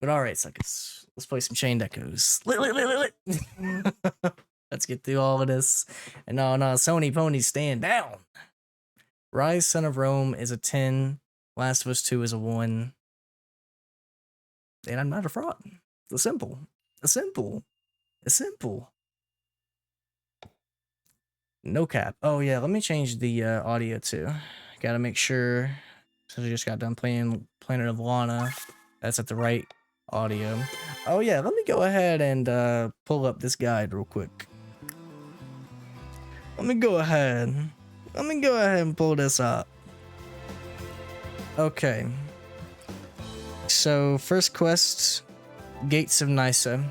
But alright, suckers. Let's play some Chained Echoes. Lit. Let's get through all of this. And no, Sony Pony, stand down. Rise, Son of Rome is a 10. Last of Us 2 is a 1. And I'm not a fraud. It's simple. It's simple. It's simple. No cap. Oh yeah, let me change the audio too. Gotta make sure, since we just got done playing Planet of Lana, that's at the right audio. Oh yeah, let me go ahead and pull up this guide real quick. Let me go ahead and pull this up. Okay. So first quest, Gates of Nysa.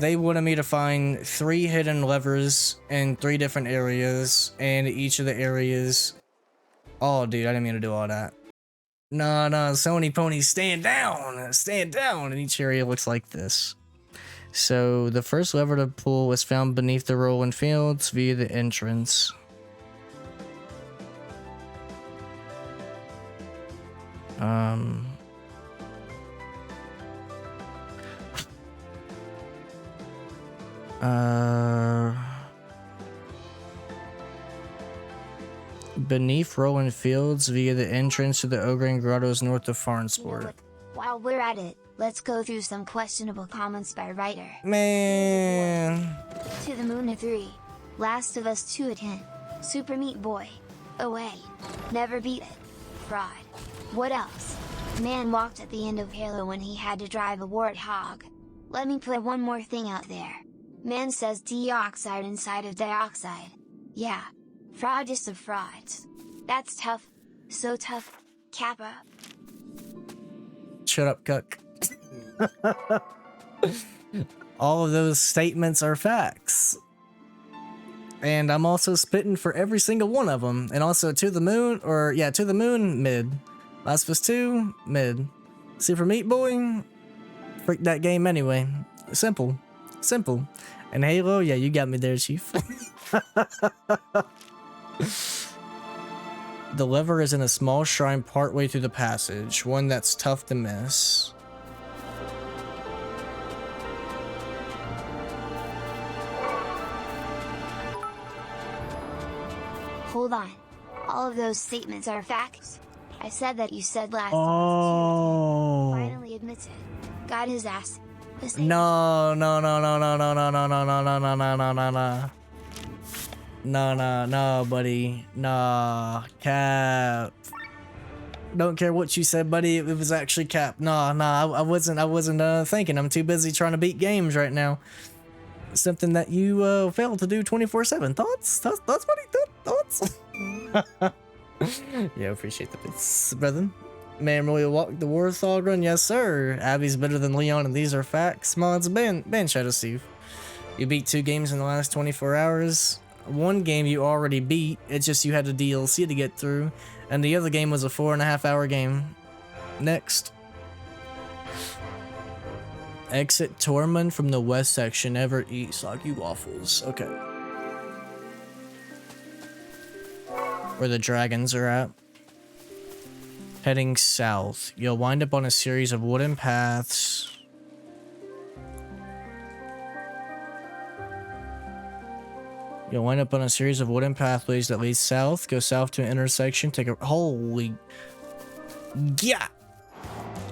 They wanted me to find 3 hidden levers in 3 different areas, and each of the areas... Oh, dude, I didn't mean to do all that. No, Sony Pony, stand down! Stand down! And each area looks like this. So, the first lever to pull was found beneath the rolling fields via the entrance. Beneath rolling fields via the entrance to the Ogre Grottos north of Farnsport. While we're at it, let's go through some questionable comments by writer. Man. To the Moon of 3. Last of Us 2 at 10. Super Meat Boy. Away. Never beat it. Fraud. What else? Man walked at the end of Halo when he had to drive a warthog. Let me put one more thing out there. Man says dioxide inside of dioxide. Yeah. Fraudest of frauds. That's tough. So tough. Kappa. Shut up, cuck. All of those statements are facts. And I'm also spitting for every single one of them. And also To the Moon, To the Moon, mid. Last of Us 2, mid. Super Meat Boy, freak that game anyway. Simple. Simple. And Halo, yeah, you got me there, Chief. The lever is in a small shrine partway through the passage, one that's tough to miss. Hold on. All of those statements are facts. I said that you said last. Oh. Finally admits it. Got his ass. No, buddy. Nah, cap. Don't care what you said, buddy. It was actually cap. I wasn't thinking. I'm too busy trying to beat games right now. Something that you failed to do 24/7. Thoughts, buddy? Thoughts? Yeah, appreciate the bits, brother. Man, really walk the warthog run? Yes, sir. Abby's better than Leon, and these are facts. Mods, ban shadowsteve. You beat 2 games in the last 24 hours. One game you already beat, it's just you had a DLC to get through, and the other game was a 4.5 hour game. Next. Exit Tormund from the west section, never eat soggy waffles. Okay. Where the dragons are at. Heading south. You'll wind up on a series of wooden paths. You'll wind up on a series of wooden pathways that lead south. Go south to an intersection. Take a... Holy... Yeah!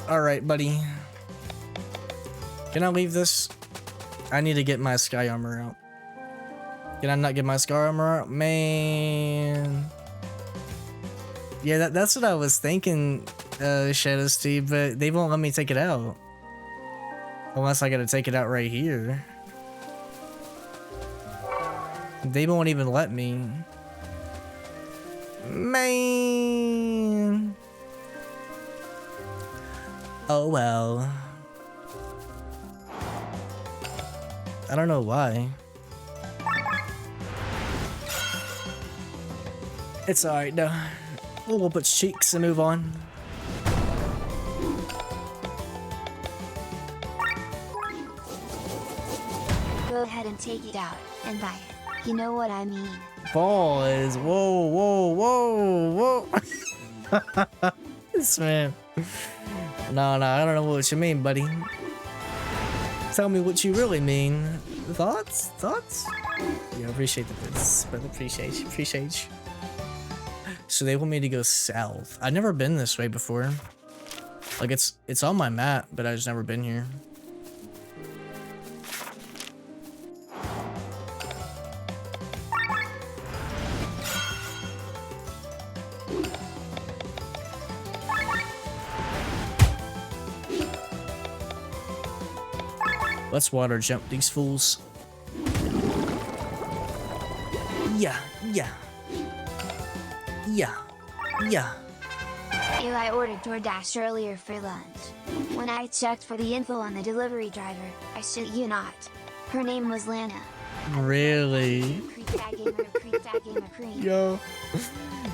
Alright, buddy. Can I leave this? I need to get my sky armor out. Can I not get my sky armor out? Man... Yeah, that's what I was thinking, shadowsteve, but they won't let me take it out. Unless I gotta take it out right here. They won't even let me. Man. Oh well. I don't know why. It's alright though. We'll whoop its cheeks and move on. Go ahead and take it out and buy it. You know what I mean. Boys, whoa. This man. No, I don't know what you mean, buddy. Tell me what you really mean. Thoughts? Thoughts? Yeah, appreciate the bits, brother. Appreciate you. So they want me to go south. I've never been this way before. Like it's on my map, but I've just never been here. Let's water jump these fools. Yeah. Eli ordered DoorDash earlier for lunch. When I checked for the info on the delivery driver, I shit you not, her name was Lana. Really? Yo.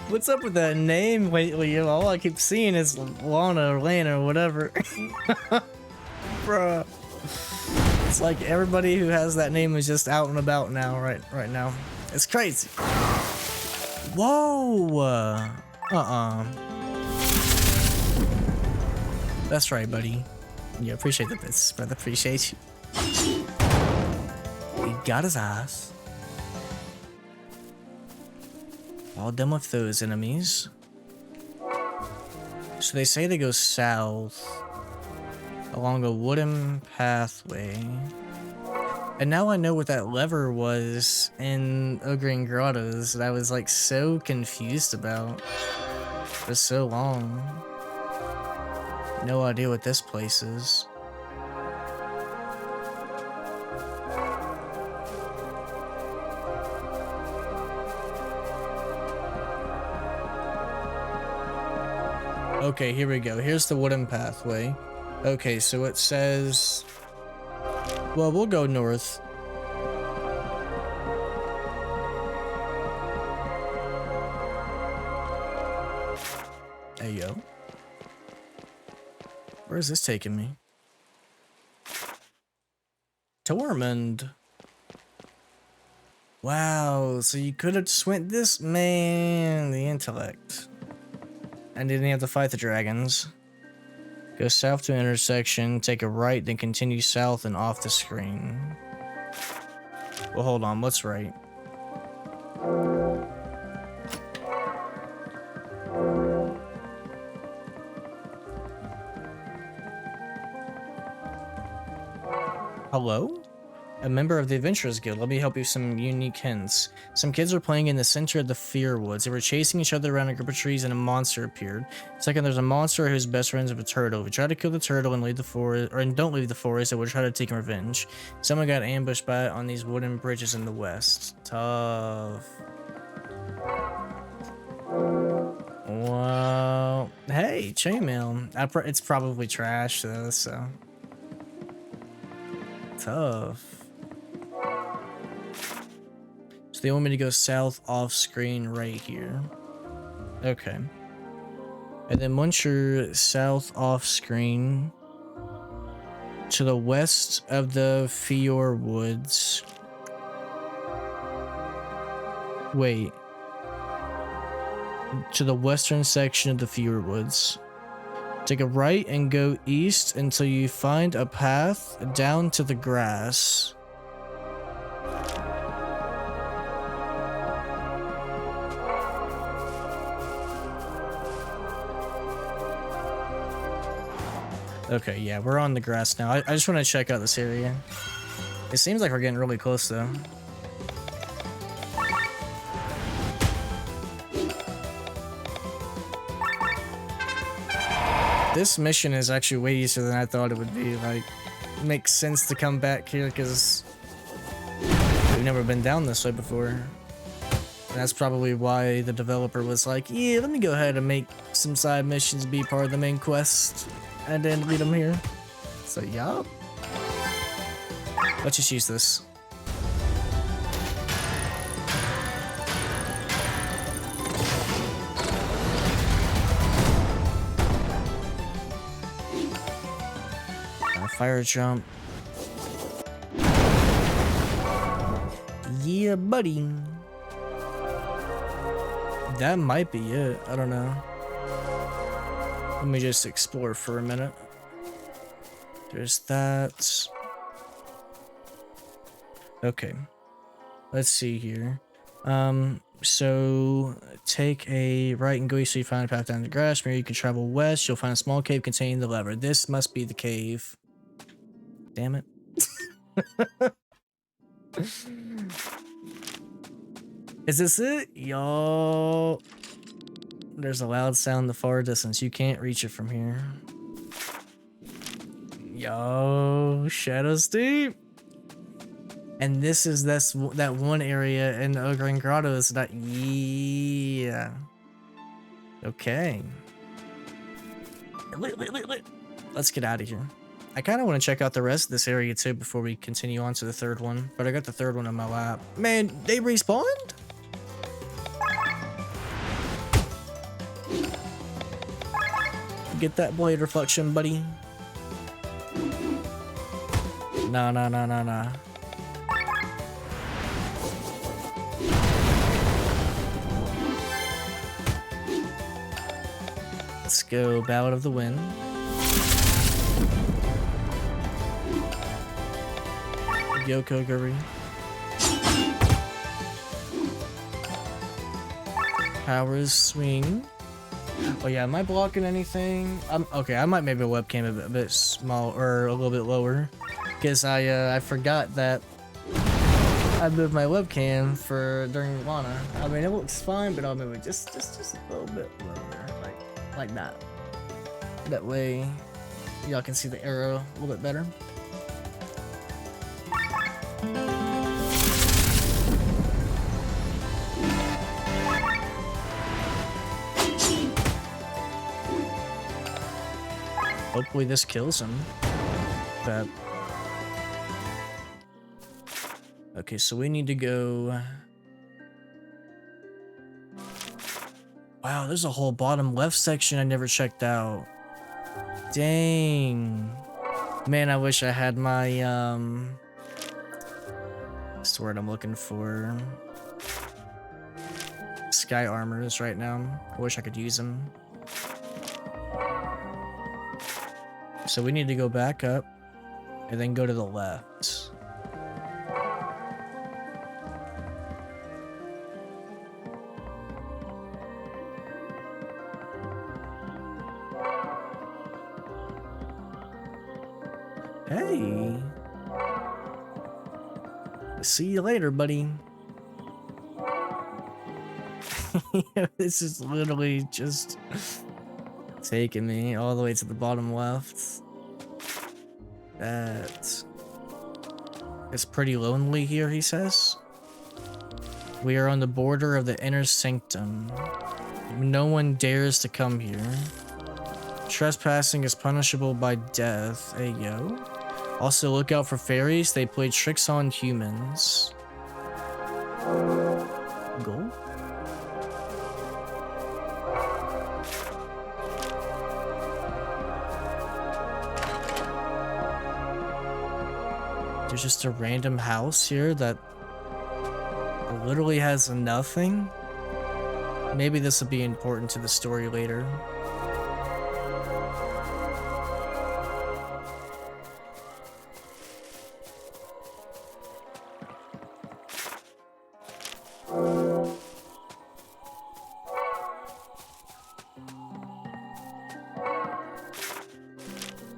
What's up with that name lately? Yo, all I keep seeing is Lana or Lana or whatever. Bruh. It's like everybody who has that name is just out and about now, right now. It's crazy. Whoa. That's right, buddy. Yeah, appreciate the bits, brother. Appreciate you. He got his ass. All done with those enemies. So they say they go south along a wooden pathway. And now I know what that lever was in Ogre Grottos that I was like so confused about for so long. No idea what this place is. Okay, here we go. Here's the wooden pathway. Okay, so it says... Well, we'll go north. Hey, yo. Where is this taking me? Tormund. Wow, so you could have just went this... Man, the intellect. And didn't have to fight the dragons. Go south to an intersection, take a right, then continue south and off the screen. Well, hold on, what's right? Hello? A member of the Adventurers Guild. Let me help you with some unique hints. Some kids were playing in the center of the Fear Woods. They were chasing each other around a group of trees and a monster appeared. Second, there's a monster who's best friends with a turtle. If you try to kill the turtle and leave the forest, or don't leave the forest, it will try to take revenge. Someone got ambushed by it on these wooden bridges in the west. Tough. Well, hey, chainmail. It's probably trash though, so. Tough. So they want me to go south off screen right here. Okay. And then once you're south off screen, to the west of the Fear Woods. Wait. To the western section of the Fear Woods. Take a right and go east until you find a path down to the grass. Okay, yeah, we're on the grass now. I just want to check out this area. It seems like we're getting really close, though. This mission is actually way easier than I thought it would be. Like, it makes sense to come back here because we've never been down this way before. And that's probably why the developer was like, yeah, let me go ahead and make some side missions be part of the main quest. And then lead them here. So, yup. Let's just use this. Fire jump. Yeah, buddy. That might be it. I don't know. Let me just explore for a minute. There's that. Okay. Let's see here. So take a right and go so you find a path down the grass. Maybe you can travel west. You'll find a small cave containing the lever. This must be the cave. Damn it. Is this it? Yo. There's a loud sound in the far distance. You can't reach it from here. Yo, shadowsteve. And this is that one area in Ogre Grottos that, yeah. Okay. Let's get out of here. I kind of want to check out the rest of this area too before we continue on to the third one. But I got the third one on my lap. Man, they respawned? Get that blade reflection, buddy. Nah. Let's go, Ballad of the Wind. Yoko Guri. Powers swing. Oh yeah, am I blocking anything? Okay, I might make a webcam a bit small or a little bit lower, because I forgot that I moved my webcam for during Lana. I mean, it looks fine, but I'll move it just a little bit lower, like that. That way, y'all can see the arrow a little bit better. Hopefully this kills him. But okay, so we need to go. Wow, there's a whole bottom left section I never checked out. Dang. Man, I wish I had my what's the word I'm looking for? Sky armors right now. I wish I could use them. So we need to go back up and then go to the left. Hey. See you later, buddy. This is literally just taking me all the way to the bottom left. That it's pretty lonely here, he says. We are on the border of the inner sanctum. No one dares to come here. Trespassing is punishable by death. Hey, yo. Also, look out for fairies. They play tricks on humans. Go. There's just a random house here that literally has nothing. Maybe this will be important to the story later.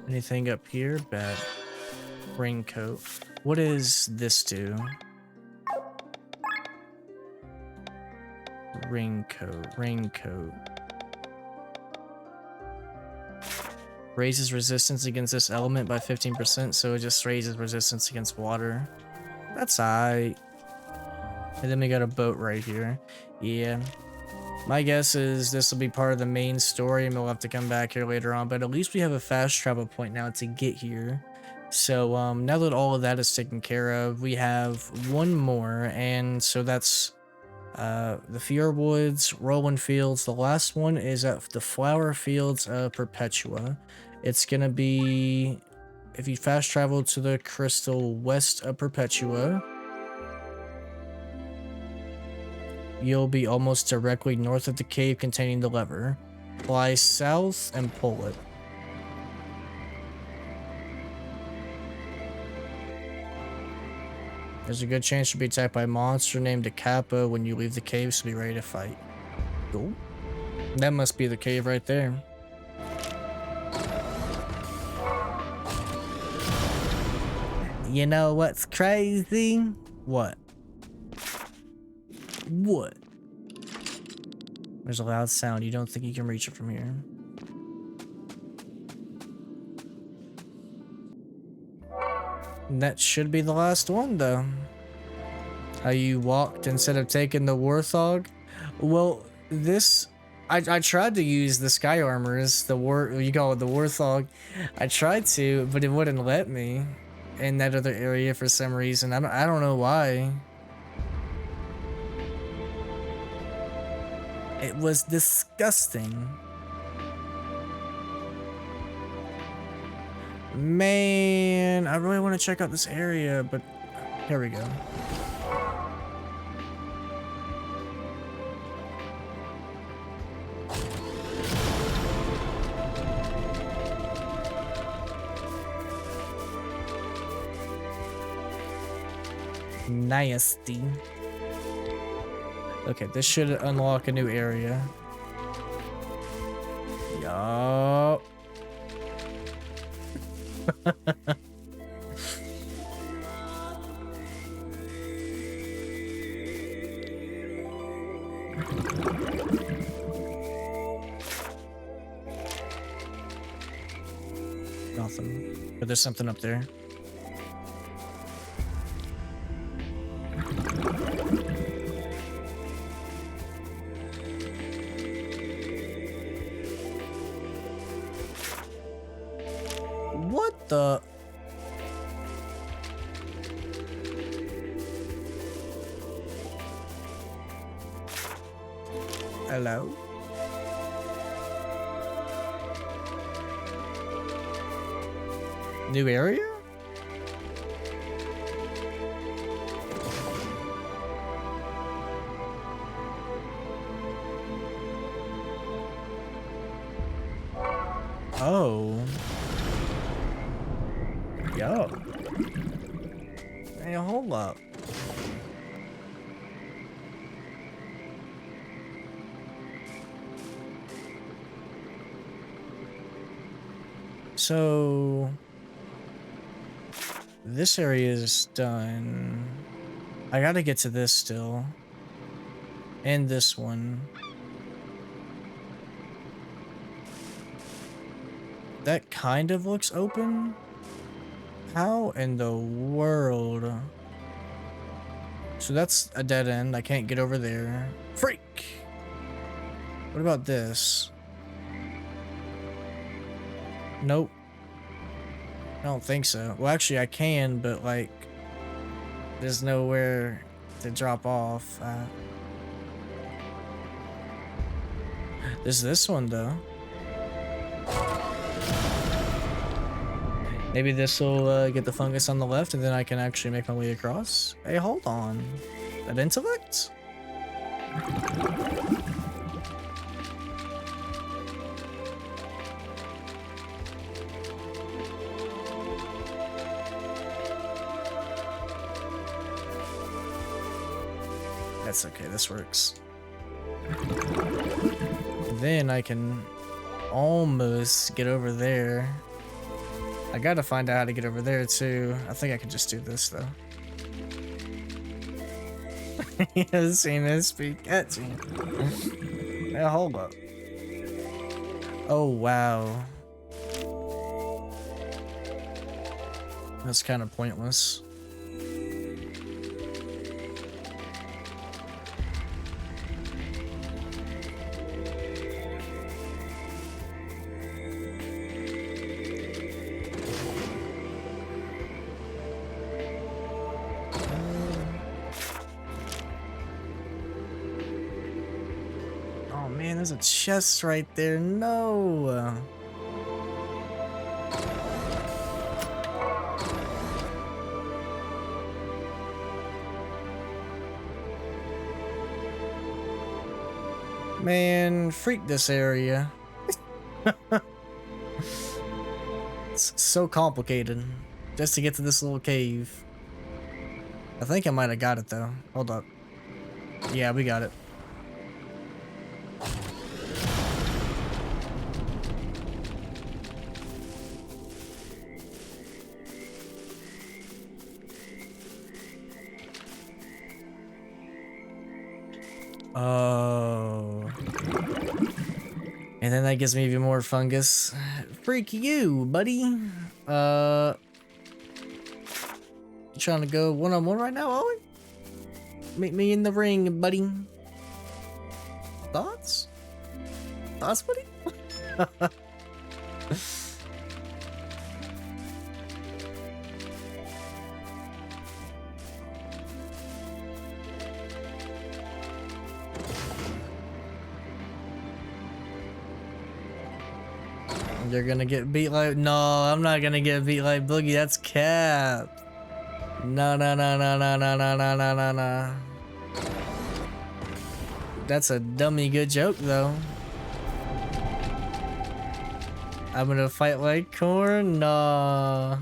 Anything up here? Bad. Raincoat. What does this do? Raincoat. Raises resistance against this element by 15%, so it just raises resistance against water. That's aight. And then we got a boat right here. Yeah. My guess is this will be part of the main story and we'll have to come back here later on, but at least we have a fast travel point now to get here. So now that all of that is taken care of, we have one more, and so that's the Fjord Woods, Rolling Fields. The last one is at the Flower Fields of Perpetua. It's gonna be, if you fast travel to the crystal west of Perpetua, you'll be almost directly north of the cave containing the lever. Fly south and pull it. There's a good chance you'll be attacked by a monster named a Kappa when you leave the cave, so be ready to fight. Cool. That must be the cave right there. You know what's crazy? What? What? There's a loud sound. You don't think you can reach it from here. That should be the last one, though. How you walked instead of taking the Warthog? Well, this... I tried to use the Sky Armors, you call it the Warthog. I tried to, but it wouldn't let me in that other area for some reason. I don't know why. It was disgusting. Man, I really want to check out this area, but here we go. Nasty. Okay, this should unlock a new area. Yup. Nothing. But there's something up there. What the? Hello? New area? Oh. Yo. Hey, hold up. So this area is done. I gotta get to this still. And this one. That kind of looks open. How in the world? So that's a dead end. I can't get over there. Freak! What about this? Nope. I don't think so. Well, actually, I can, but like, there's nowhere to drop off. There's this one, though. Maybe this will get the fungus on the left, and then I can actually make my way across. Hey, hold on. That intellect? That's okay, this works. Then I can almost get over there. I gotta find out how to get over there too. I think I can just do this though. You haven't seen this Pikachu. Yeah, hold up. Oh wow. That's kind of pointless. Man, there's a chest right there. No. Man, freak this area. It's so complicated just to get to this little cave. I think I might have got it though. Hold up. Yeah, we got it. Oh. And then that gives me even more fungus. Freak you, buddy. You trying to go one-on-one right now, Owen? Meet me in the ring, buddy. Thoughts? Thoughts, buddy? You're gonna get beat like— no, I'm not gonna get beat like Boogie. That's cap. No, no, no, no, no, no, no, no, no, no, no. That's a dummy good joke, though. I'm gonna fight like corn? Nah.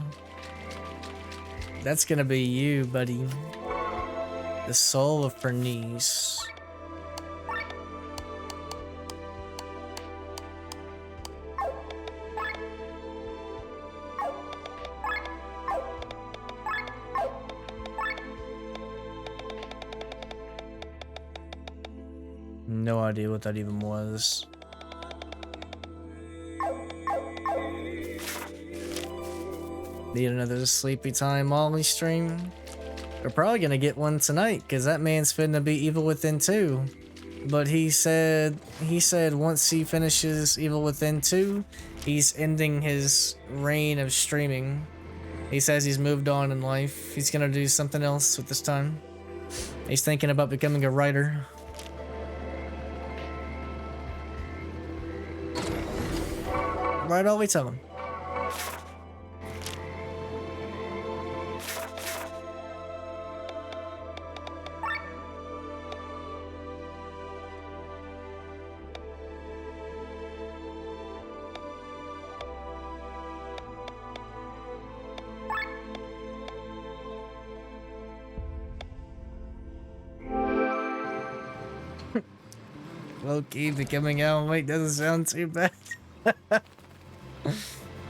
That's gonna be you, buddy. The soul of Bernice. No idea what that even was. Need another sleepy time Molly stream? We're probably gonna get one tonight, cause that man's finna be Evil Within 2. But he said once he finishes Evil Within 2, he's ending his reign of streaming. He says he's moved on in life. He's gonna do something else with this time. He's thinking about becoming a writer. Right all we tell him. Low-key, becoming Alan Wake doesn't sound too bad.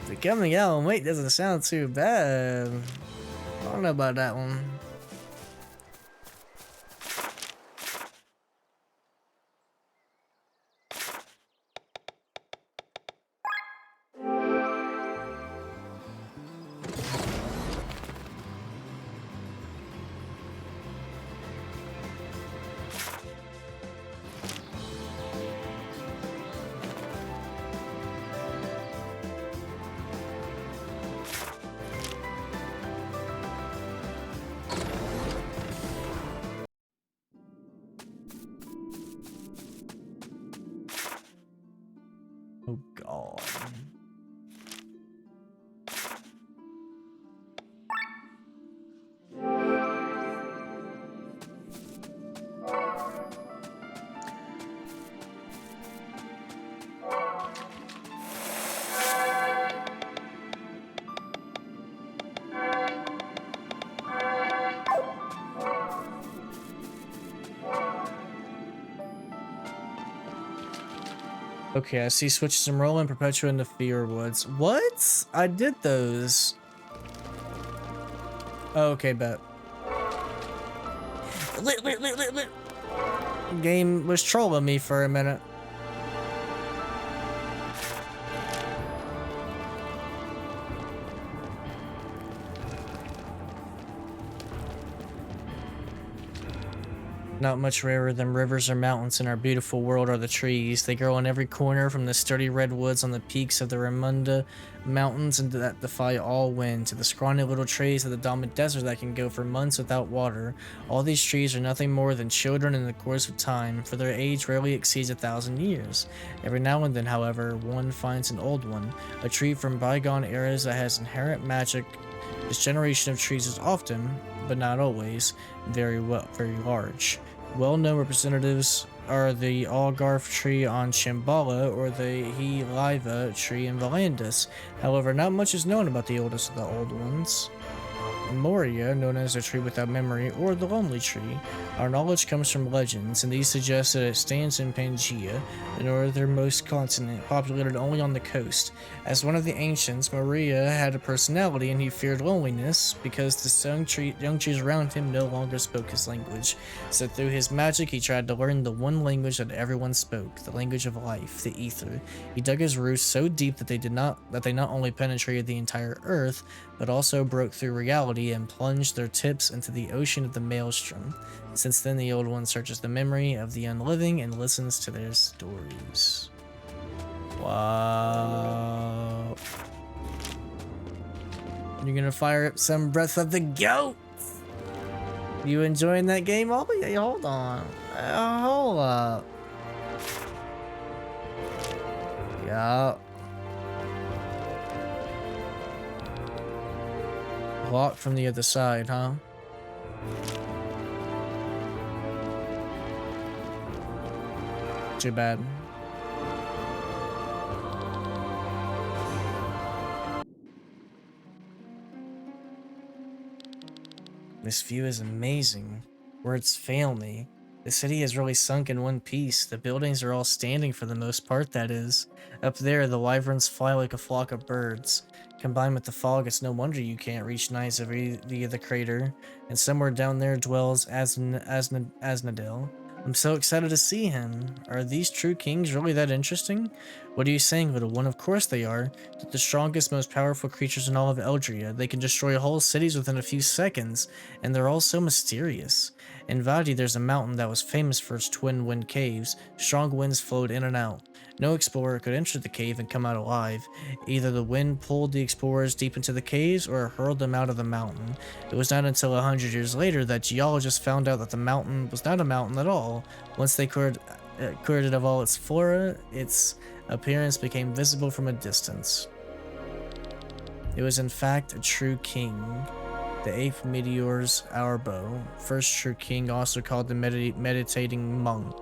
Becoming Alan Wake doesn't sound too bad. I don't know about that one. Oh god. Okay, I see switches and roll and Perpetua into Fear Woods. What? I did those. Oh, okay, bet. Game was trolling me for a minute. Not much rarer than rivers or mountains in our beautiful world are the trees. They grow on every corner, from the sturdy redwoods on the peaks of the Ramunda Mountains and that defy all wind, to the scrawny little trees of the Damat Desert that can go for months without water. All these trees are nothing more than children in the course of time, for their age rarely exceeds 1,000 years. Every now and then, however, one finds an old one, a tree from bygone eras that has inherent magic. This generation of trees is often, but not always, very large. Well-known representatives are the Algarve tree on Shambhala or the He-Liva tree in Valandis. However, not much is known about the oldest of the old ones. Moria, known as the tree without memory or the lonely tree. Our knowledge comes from legends, and these suggest that it stands in Pangaea, the northernmost continent, populated only on the coast. As one of the ancients, Moria had a personality, and he feared loneliness because the young trees around him no longer spoke his language. So through his magic, he tried to learn the one language that everyone spoke, the language of life, the ether. He dug his roots so deep that they not only penetrated the entire earth, but also broke through reality and plunged their tips into the ocean of the maelstrom. Since then, the Old One searches the memory of the unliving and listens to their stories. Wow. You're gonna fire up some Breath of the Goat? You enjoying that game, Ollie? Hey, hold on. Hold up. Yeah. Locked from the other side, huh? Too bad. This view is amazing. Words fail me. The city has really sunk in one piece. The buildings are all standing for the most part, that is. Up there, the wyverns fly like a flock of birds. Combined with the fog, it's no wonder you can't reach Nysa via the crater. And somewhere down there dwells Asnadel. I'm so excited to see him. Are these true kings really that interesting? What are you saying, little one? Of course they are. They're the strongest, most powerful creatures in all of Eldria. They can destroy whole cities within a few seconds, and they're all so mysterious. In Vadi, there's a mountain that was famous for its twin wind caves. Strong winds flowed in and out. No explorer could enter the cave and come out alive. Either the wind pulled the explorers deep into the caves or hurled them out of the mountain. It was not until 100 years later that geologists found out that the mountain was not a mountain at all. Once they cleared it of all its flora, its appearance became visible from a distance. It was in fact a true king. The 8th Meteor's Arbo, first true king, also called the meditating monk.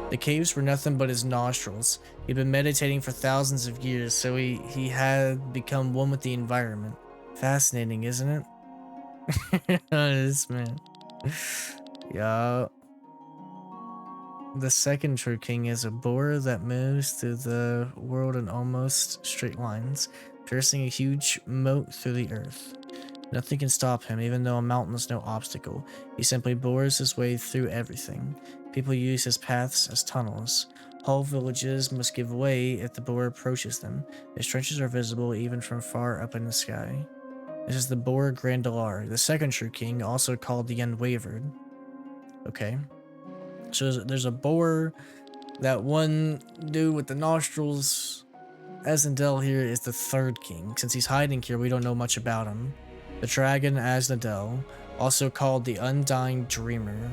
The caves were nothing but his nostrils. He'd been meditating for thousands of years, so he had become one with the environment. Fascinating, isn't it? This man. Yeah. The second true king is a boar that moves through the world in almost straight lines, piercing a huge moat through the earth. Nothing can stop him, even though a mountain is no obstacle. He simply bores his way through everything. People use his paths as tunnels. Whole villages must give way if the boar approaches them. His trenches are visible even from far up in the sky. This is the boar Grandalar, the second true king, also called the Unwavered. Okay. So there's a boar, that one dude with the nostrils. Asnadel here is the third king. Since he's hiding here, we don't know much about him. The dragon Asnadel, also called the Undying Dreamer.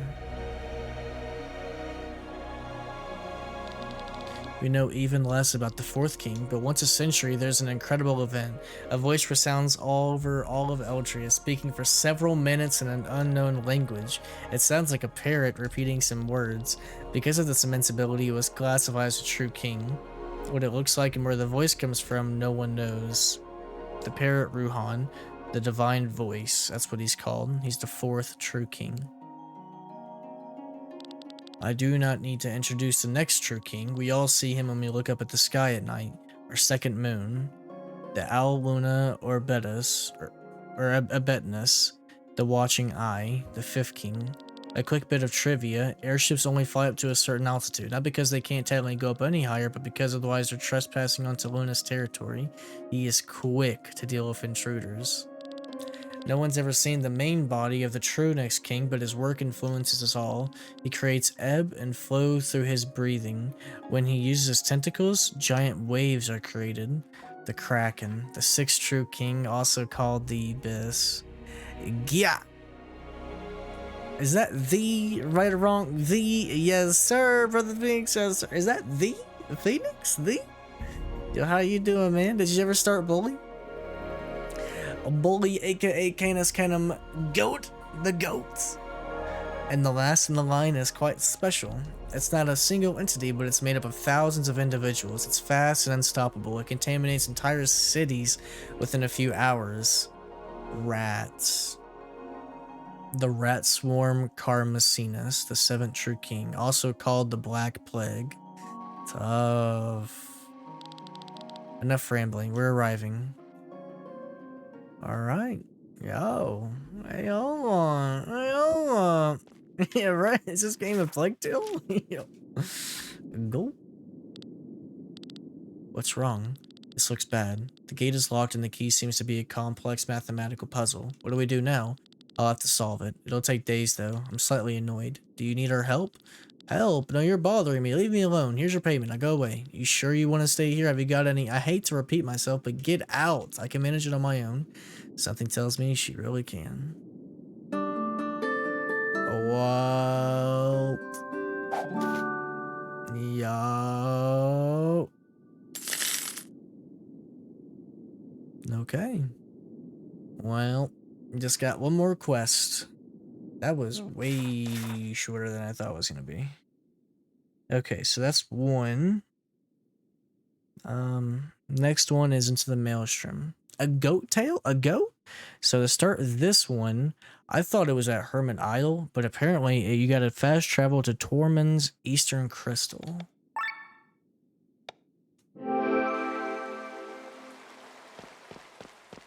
We know even less about the fourth king, but once a century there's an incredible event. A voice resounds all over all of Eldria, speaking for several minutes in an unknown language. It sounds like a parrot repeating some words. Because of this immense ability, it was classified as a true king. What it looks like and where the voice comes from, no one knows. The parrot Ruhan, the divine voice, that's what he's called. He's the fourth true king. I do not need to introduce the next true king. We all see him when we look up at the sky at night, our second moon. The Owl Luna or Betus, or Abetnus, the watching eye, the fifth king. A quick bit of trivia, airships only fly up to a certain altitude, not because they can't technically go up any higher, but because otherwise they're trespassing onto Luna's territory. He is quick to deal with intruders. No one's ever seen the main body of the true next king, but his work influences us all. He creates ebb and flow through his breathing. When he uses his tentacles, giant waves are created. The Kraken, the sixth true king, also called the Abyss. Yeah. Is that the right or wrong? The, yes sir, Brother Phoenix. Yes, sir. Is that the Phoenix? The? Yo, how you doing, man? Did you ever start Bully? Bully, aka Canis Canem Goat, the Goats. And the last in the line is quite special. It's not a single entity, but it's made up of thousands of individuals. It's fast and unstoppable. It contaminates entire cities within a few hours. Rats. The rat swarm Carmacinus, the seventh true king, also called the Black Plague. Tough. Enough rambling, we're arriving. Alright. Yo. Hey, hold on. Hey, hold on. Yeah, right. Is this game a Plague Tale? Go. What's wrong? This looks bad. The gate is locked and the key seems to be a complex mathematical puzzle. What do we do now? I'll have to solve it. It'll take days though. I'm slightly annoyed. Do you need our help? Help? No, you're bothering me. Leave me alone. Here's your payment. Now go away. You sure you want to stay here? Have you got any? I hate to repeat myself, but get out. I can manage it on my own. Something tells me she really can. What? Yo. Okay. Well, just got one more quest. That was way shorter than I thought it was going to be. Okay, so that's one. Next one is into the maelstrom. A goat tail? A goat? So to start this one, I thought it was at Hermit Isle, but apparently you got to fast travel to Tormund's Eastern Crystal.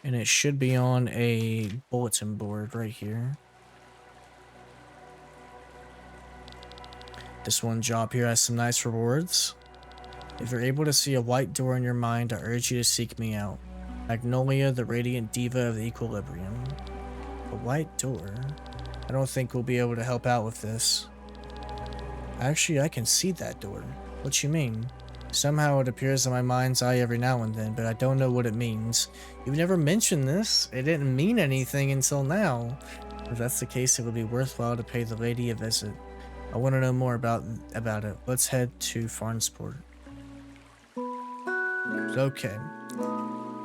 And it should be on a bulletin board right here. This one job here has some nice rewards. If you're able to see a white door in your mind, I urge you to seek me out. Magnolia, the radiant diva of the equilibrium. A white door? I don't think we'll be able to help out with this. Actually, I can see that door. What you mean? Somehow it appears in my mind's eye every now and then, but I don't know what it means. You've never mentioned this. It didn't mean anything until now. If that's the case, it would be worthwhile to pay the lady a visit. I want to know more about it. Let's head to Farnsport. Okay.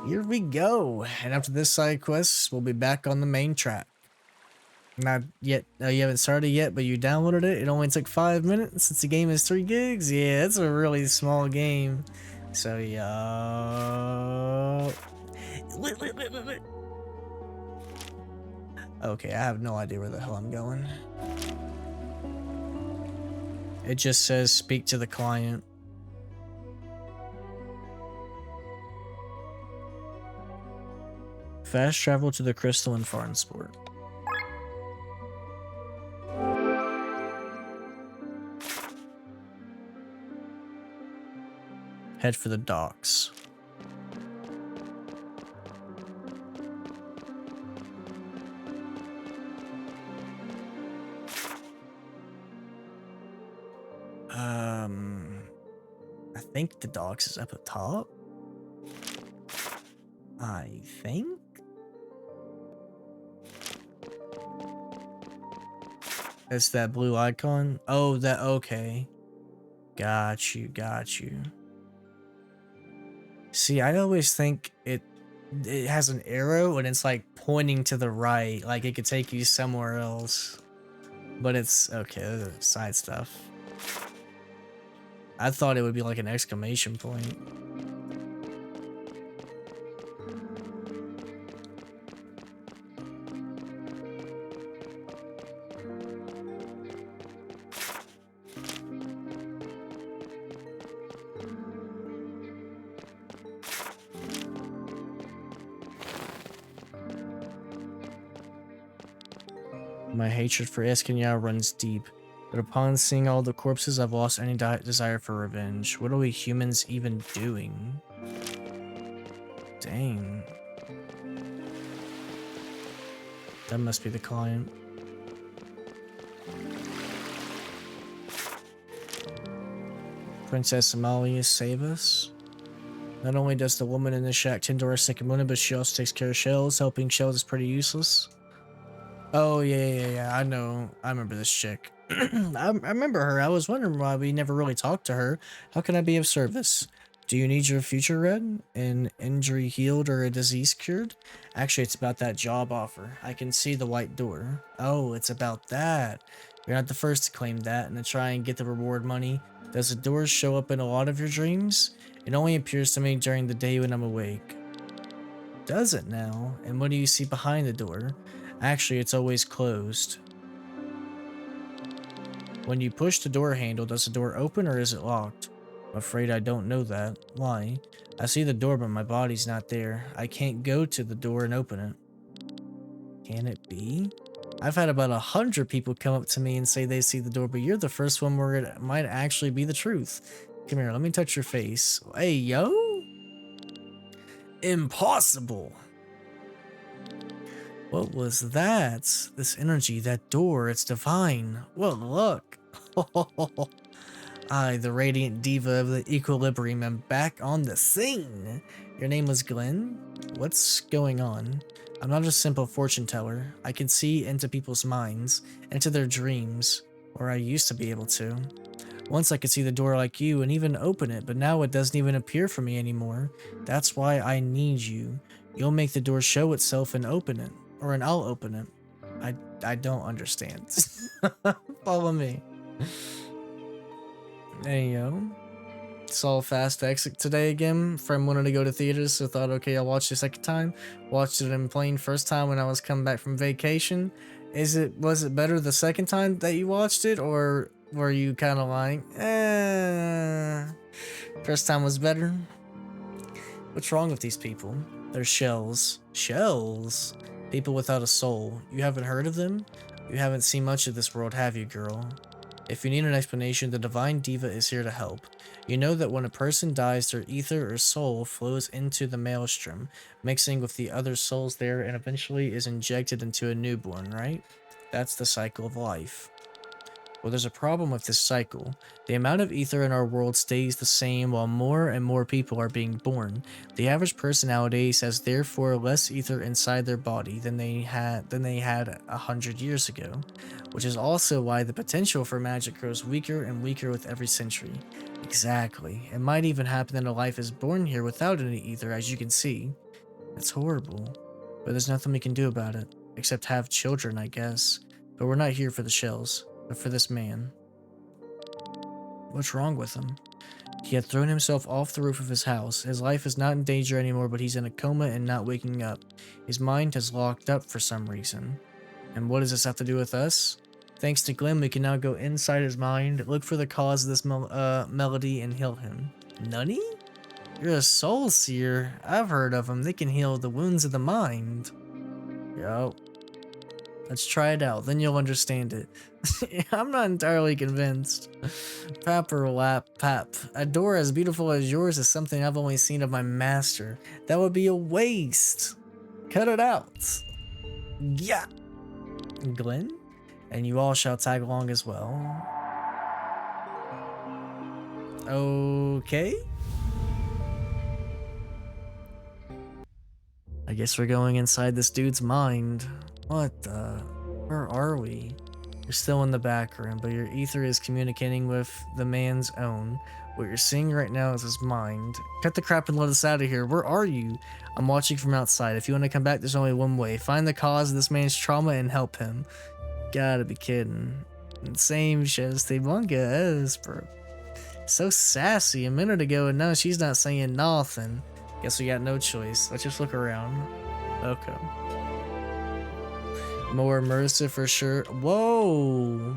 Here we go. And after this side quest, we'll be back on the main track. Not yet. You haven't started yet, but you downloaded it. It only took 5 minutes since the game is 3 gigs. Yeah, it's a really small game. So, yo. Okay, I have no idea where the hell I'm going. It just says speak to the client. Fast travel to the crystal in Farnsport. Head for the docks. I think the docks is up at top. I think. It's that blue icon. Oh, that okay. Got you. See, I always think it has an arrow and it's like pointing to the right, like it could take you somewhere else. But it's okay, those are side stuff. I thought it would be like an exclamation point. My hatred for Eskenya runs deep, but upon seeing all the corpses, I've lost any desire for revenge. What are we humans even doing? Dang. That must be the client. Princess Amalia, save us. Not only does the woman in the shack tend to our sick women, but she also takes care of Shells. Helping Shells is pretty useless. Oh, yeah. I know. I remember this chick. I remember her. I was wondering why we never really talked to her. How can I be of service? Do you need your future read? An injury healed or a disease cured? Actually, it's about that job offer. I can see the white door. Oh, it's about that. You're not the first to claim that and to try and get the reward money. Does the door show up in a lot of your dreams? It only appears to me during the day when I'm awake. Does it now? And what do you see behind the door? Actually, it's always closed. When you push the door handle, does the door open or is it locked? I'm afraid I don't know that. Why? I see the door, but my body's not there. I can't go to the door and open it. Can it be? I've had about 100 people come up to me and say they see the door, but you're the first one where it might actually be the truth. Come here, let me touch your face. Hey, yo? Impossible! What was that? This energy, that door, it's divine. Well, look. I, the radiant diva of the equilibrium, am back on the scene. Your name was Glenn? What's going on? I'm not a simple fortune teller. I can see into people's minds, into their dreams, or I used to be able to. Once I could see the door like you and even open it, but now it doesn't even appear for me anymore. That's why I need you. You'll make the door show itself and open it, and I'll open it. I don't understand. Follow me. There you go. Saw Fast Exit today again. Friend wanted to go to theaters, so thought, okay, I'll watch it a second time. Watched it in plane first time when I was coming back from vacation. Was it better the second time that you watched it, or were you kind of like, first time was better? What's wrong with these people? They're shells. Shells? People without a soul. You haven't heard of them? You haven't seen much of this world, have you, girl? If you need an explanation, the Divine Diva is here to help. You know that when a person dies, their ether or soul flows into the maelstrom, mixing with the other souls there and eventually is injected into a newborn, right? That's the cycle of life. Well, there's a problem with this cycle. The amount of ether in our world stays the same while more and more people are being born. The average person nowadays has therefore less ether inside their body than they had 100 years ago, which is also why the potential for magic grows weaker and weaker with every century. Exactly. It might even happen that a life is born here without any ether, as you can see. It's horrible, but there's nothing we can do about it, except have children, I guess. But we're not here for the shells, but for this man. What's wrong with him? He had thrown himself off the roof of his house. His life is not in danger anymore, but he's in a coma and not waking up. His mind has locked up for some reason. And what does this have to do with us? Thanks to Glenn, we can now go inside his mind, look for the cause of this melody, and heal him. Nunny? You're a soul seer. I've heard of them. They can heal the wounds of the mind. Yo. Let's try it out, then you'll understand it. I'm not entirely convinced. Pap or lap, pap. A door as beautiful as yours is something I've only seen of my master. That would be a waste. Cut it out. Yeah. Glenn? And you all shall tag along as well. Okay. I guess we're going inside this dude's mind. What the? Where are we? You're still in the back room, but your ether is communicating with the man's own. What you're seeing right now is his mind. Cut the crap and let us out of here. Where are you? I'm watching from outside. If you want to come back, there's only one way. Find the cause of this man's trauma and help him. Gotta be kidding. Same shadowsteve manga as, bro. So sassy a minute ago, and now she's not saying nothing. Guess we got no choice. Let's just look around. Okay. More immersive for sure. Whoa!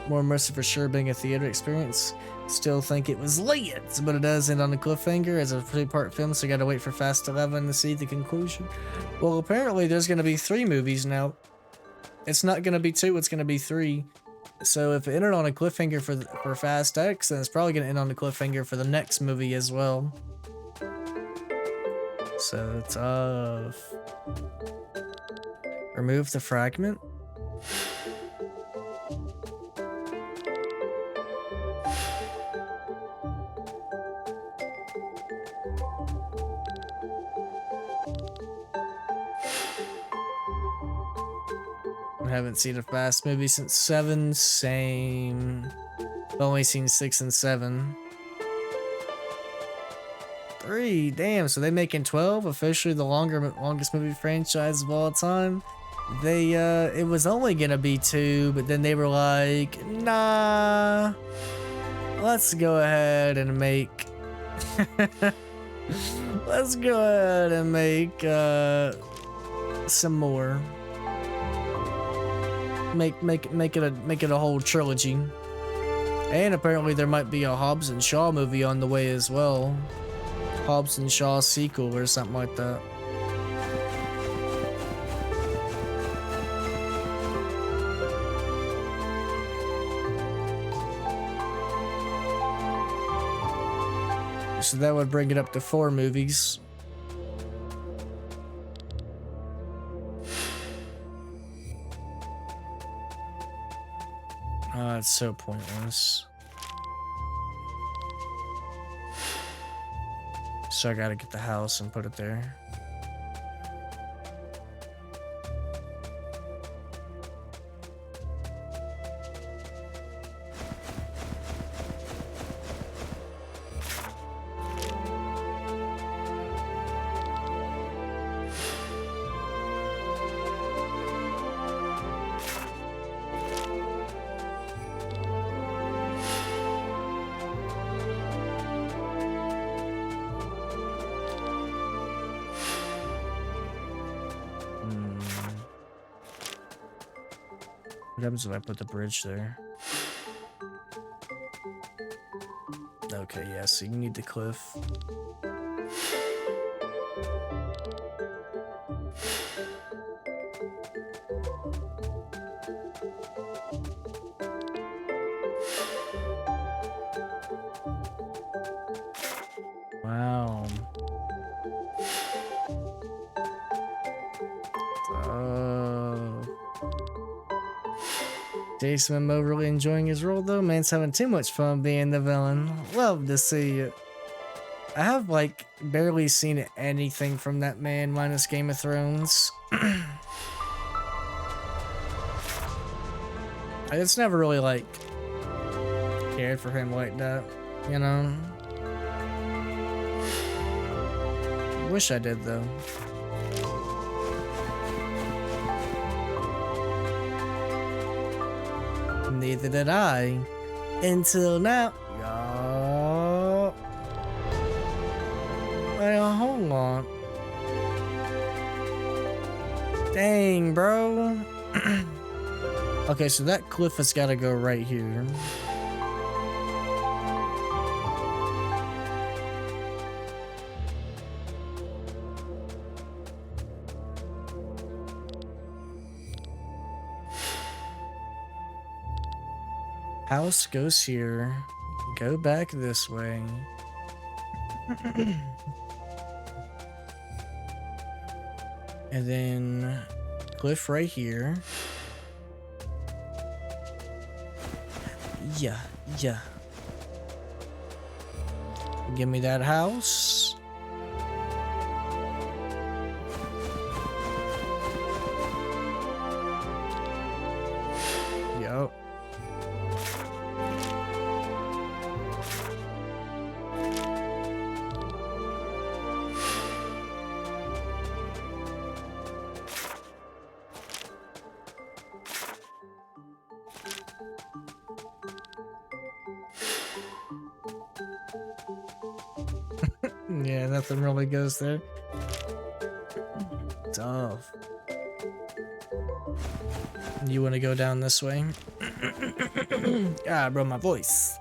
More immersive for sure being a theater experience. Still think it was late, but it does end on a cliffhanger as a 3-part film, so you gotta wait for Fast 11 to see the conclusion. Well, apparently there's gonna be 3 movies now. It's not gonna be 2, it's gonna be 3. So if it ended on a cliffhanger for Fast X, then it's probably gonna end on a cliffhanger for the next movie as well. So tough. Remove the fragment. I haven't seen a Fast movie since 7. Same. I've only seen 6 and 7. 3, damn, so they making 12, officially the longest movie franchise of all time. They it was only gonna be 2, but then they were like, nah, let's go ahead and make let's go ahead and make some more. Make it a whole trilogy. And apparently there might be a Hobbs and Shaw movie on the way as well. Hobbs and Shaw sequel or something like that. So that would bring it up to 4 movies. It's so pointless. So I gotta get the house and put it there. What happens if I put the bridge there? Okay, yeah, so you need the cliff. Wow. Jason Momoa really enjoying his role though. Man's having too much fun being the villain. Love to see it. I have like barely seen anything from that man minus Game of Thrones. I just never really like cared for him like that, you know? Wish I did though. Neither did I. Until now. Yo. Well, hold on. Dang, bro. Okay, so that cliff has got to go right here. House goes here. Go back this way. And then cliff right here. Yeah. Give me that house. Yup. Yeah, nothing really goes there. Tough. You want to go down this way? Ah, bro, my voice.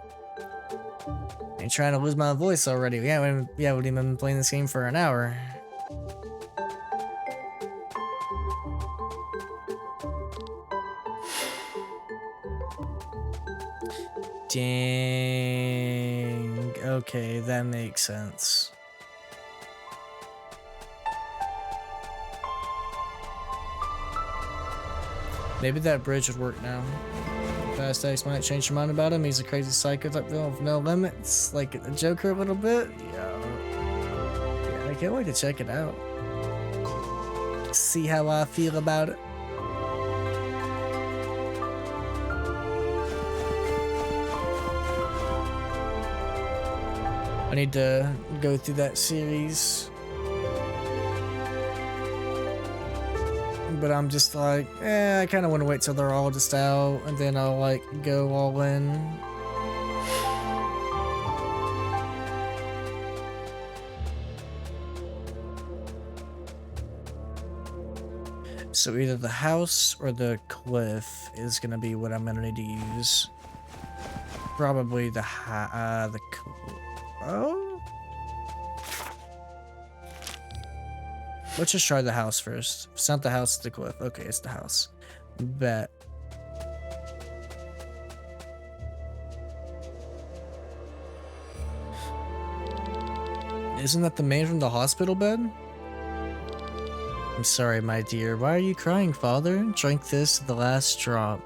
Ain't trying to lose my voice already. Yeah, we've been playing this game for an hour. Dang. Okay, that makes sense. Maybe that bridge would work now. Fast X might change your mind about him. He's a crazy psycho type villain with no limits, like a Joker a little bit. Yeah, I can't wait to check it out. See how I feel about it. I need to go through that series. But I'm just like, I kind of want to wait till they're all just out, and then I'll like go all in. So either the house or the cliff is gonna be what I'm gonna need to use. Probably oh? Let's just try the house first. If it's not the house, it's the cliff. Okay, it's the house. Bet. Isn't that the man from the hospital bed? I'm sorry, my dear. Why are you crying, father? Drink this to the last drop.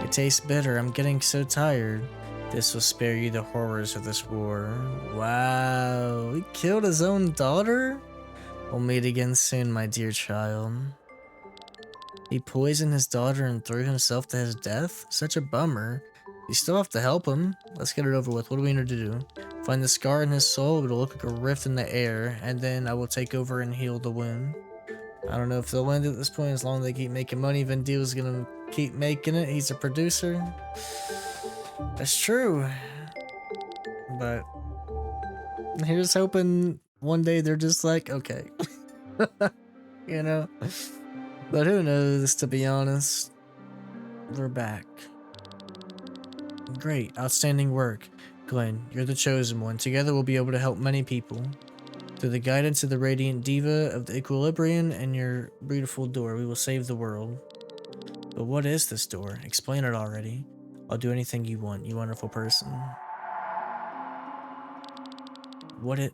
It tastes bitter. I'm getting so tired. This will spare you the horrors of this war. Wow. He killed his own daughter? We'll meet again soon, my dear child. He poisoned his daughter and threw himself to his death? Such a bummer. You still have to help him. Let's get it over with. What do we need to do? Find the scar in his soul. It'll look like a rift in the air, and then I will take over and heal the wound. I don't know if they'll end at this point. As long as they keep making money, Vin Diesel's gonna keep making it. He's a producer. That's true. But here's hoping one day they're just like, okay. You know? But who knows, to be honest. We're back. Great, outstanding work. Glenn, you're the chosen one. Together we'll be able to help many people. Through the guidance of the radiant diva of the Equilibrium and your beautiful door, we will save the world. But what is this door? Explain it already. I'll do anything you want, you wonderful person. Wait,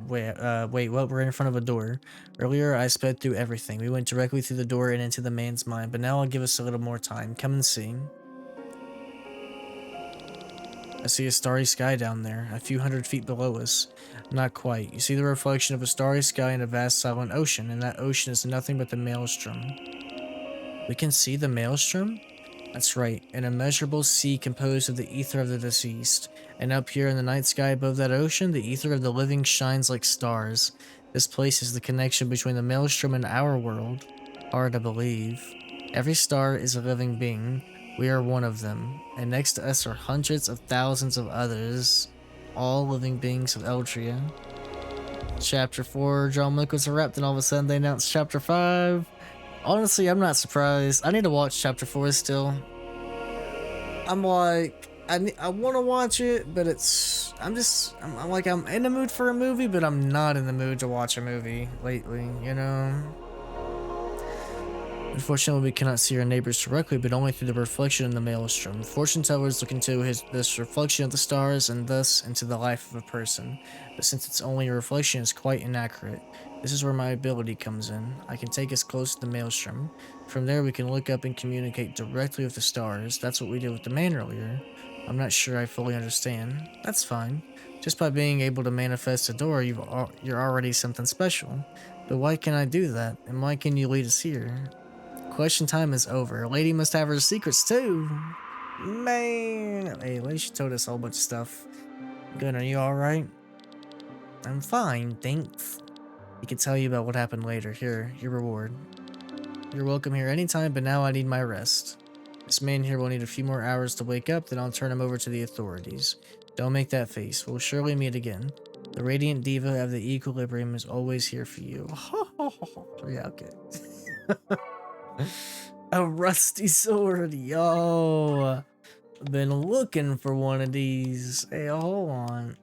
what? We're in front of a door. Earlier, I sped through everything. We went directly through the door and into the man's mind, but now I'll give us a little more time. Come and see. I see a starry sky down there, a few hundred feet below us. Not quite. You see the reflection of a starry sky in a vast silent ocean, and that ocean is nothing but the maelstrom. We can see the maelstrom? That's right, an immeasurable sea composed of the ether of the deceased. And up here in the night sky above that ocean, the ether of the living shines like stars. This place is the connection between the maelstrom and our world. Hard to believe. Every star is a living being. We are one of them, and next to us are hundreds of thousands of others, all living beings of Eldria. Chapter 4, John Wick was wrapped, and all of a sudden they announced Chapter 5. Honestly, I'm not surprised. I need to watch Chapter 4 still. I'm like, I want to watch it, but I'm in the mood for a movie, but I'm not in the mood to watch a movie lately, you know? Unfortunately, we cannot see our neighbors directly, but only through the reflection in the maelstrom. Fortune tellers look into this reflection of the stars, and thus into the life of a person. But since it's only a reflection, it's quite inaccurate. This is where my ability comes in. I can take us close to the maelstrom. From there, we can look up and communicate directly with the stars. That's what we did with the man earlier. I'm not sure I fully understand. That's fine. Just by being able to manifest a door, you're already something special. But why can I do that? And why can you lead us here? Question time is over. A lady must have her secrets too. Man. Hey, at least she told us a whole bunch of stuff. Good, are you alright? I'm fine, thanks. He can tell you about what happened later. Here, your reward. You're welcome here anytime, but now I need my rest. This man here will need a few more hours to wake up, then I'll turn him over to the authorities. Don't make that face. We'll surely meet again. The radiant diva of the Equilibrium is always here for you. Yeah, okay. A rusty sword, yo. Been looking for one of these. Hey, hold on.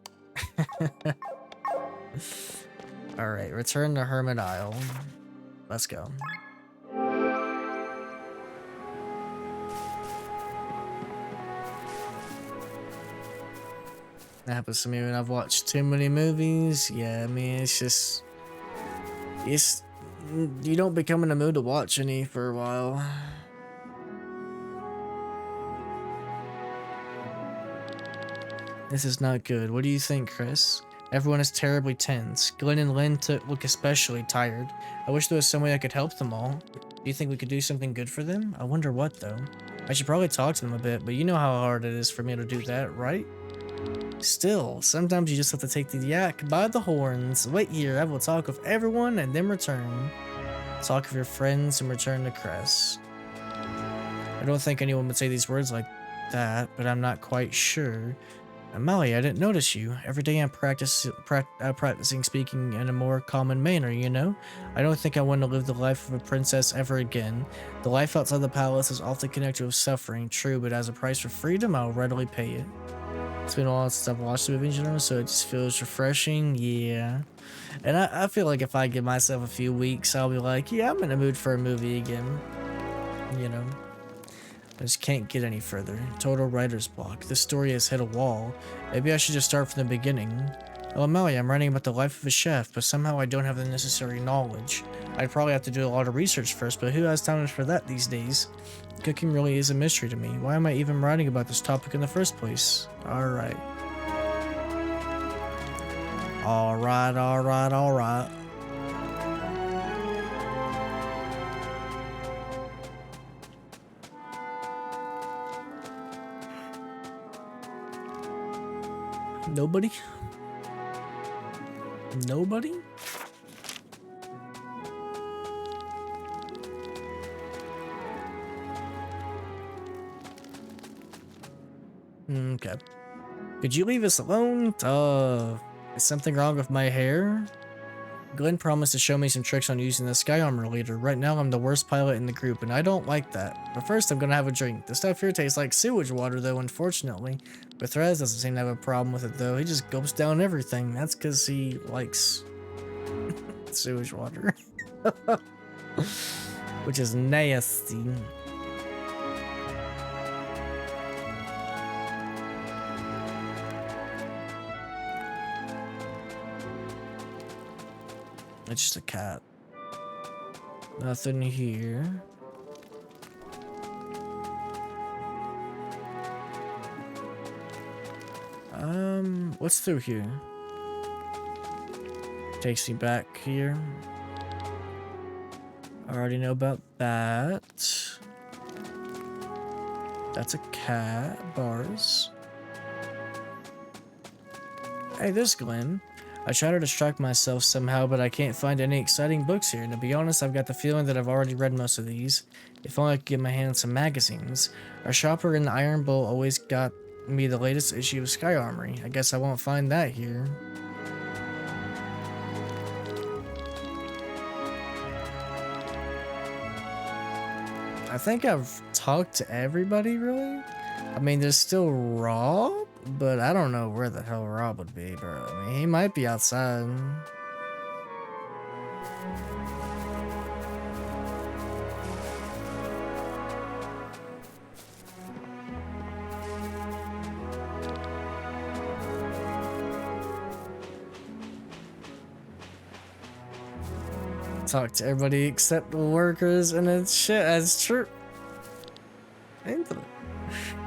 Alright, return to Hermit Isle. Let's go. That happens to me when I've watched too many movies. Yeah, I mean, you don't become in the mood to watch any for a while. This is not good. What do you think, Chris? Everyone is terribly tense. Glenn and Lynn look especially tired. I wish there was some way I could help them all. Do you think we could do something good for them? I wonder what, though. I should probably talk to them a bit, but you know how hard it is for me to do that, right? Still, sometimes you just have to take the yak by the horns. Wait here, I will talk with everyone and then return. Talk with your friends and return to Cress. I don't think anyone would say these words like that, but I'm not quite sure. Molly, I didn't notice you. Every day I'm practicing speaking in a more common manner, you know? I don't think I want to live the life of a princess ever again. The life outside the palace is often connected with suffering, true, but as a price for freedom, I'll readily pay it. It's been a while since I've watched the movie in general, so it just feels refreshing, yeah. And I feel like if I give myself a few weeks, I'll be like, yeah, I'm in the mood for a movie again, you know? I just can't get any further. Total writer's block. This story has hit a wall. Maybe I should just start from the beginning. Oh, Melly, I'm writing about the life of a chef, but somehow I don't have the necessary knowledge. I'd probably have to do a lot of research first, but who has time for that these days? Cooking really is a mystery to me. Why am I even writing about this topic in the first place? Alright. Alright. Nobody? Nobody? Okay. Could you leave us alone? Is something wrong with my hair? Glenn promised to show me some tricks on using the sky armor later. Right now I'm the worst pilot in the group and I don't like that. But first I'm gonna have a drink. The stuff here tastes like sewage water though, unfortunately. But Threz doesn't seem to have a problem with it though. He just gulps down everything. That's because he likes sewage water. Which is nasty. It's just a cat. Nothing here. What's through here? Takes me back here. I already know about that. That's a cat. Bars. Hey, there's Glenn. I try to distract myself somehow, but I can't find any exciting books here. And to be honest, I've got the feeling that I've already read most of these. If only I could get my hands on some magazines. Our shopper in the Iron Bowl always got me the latest issue of Sky Armory. I guess I won't find that here. I think I've talked to everybody, really. I mean, there's still Rob, but I don't know where the hell Rob would be, bro. I mean, he might be outside. Talk to everybody except the workers, and it's shit. That's true.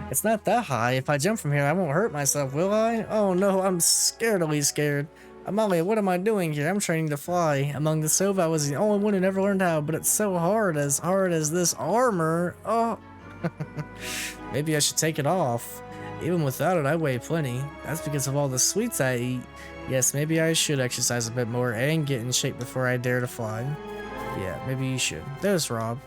It's not that high. If I jump from here, I won't hurt myself, will I? Oh no, I'm scaredly scared. Amalia, what am I doing here? I'm training to fly. Among the Sova, I was the only one who never learned how, but it's so hard as this armor. Oh. Maybe I should take it off. Even without it, I weigh plenty. That's because of all the sweets I eat. Yes, maybe I should exercise a bit more and get in shape before I dare to fly. Yeah, maybe you should. There's Rob.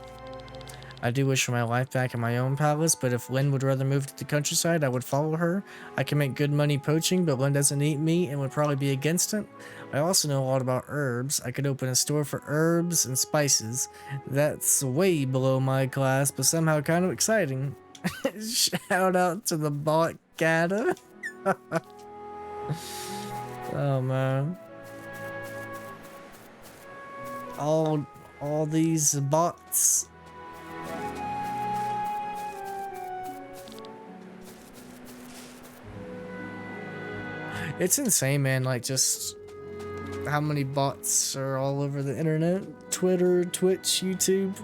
I do wish for my life back in my own palace, but if Lynn would rather move to the countryside, I would follow her. I can make good money poaching, but Lynn doesn't eat meat and would probably be against it. I also know a lot about herbs. I could open a store for herbs and spices. That's way below my class, but somehow kind of exciting. Shout out to the bot Gata. Oh man. All these bots. It's insane, man, like just how many bots are all over the internet. Twitter, Twitch, YouTube.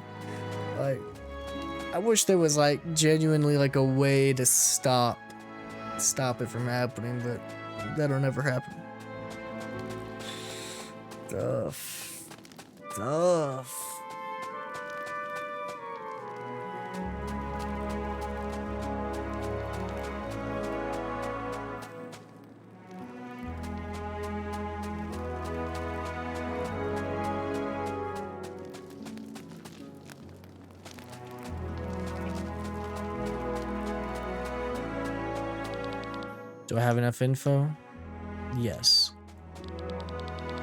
Like, I wish there was like genuinely like a way to stop it from happening, but that'll never happen. Tough. Do I have enough info? Yes.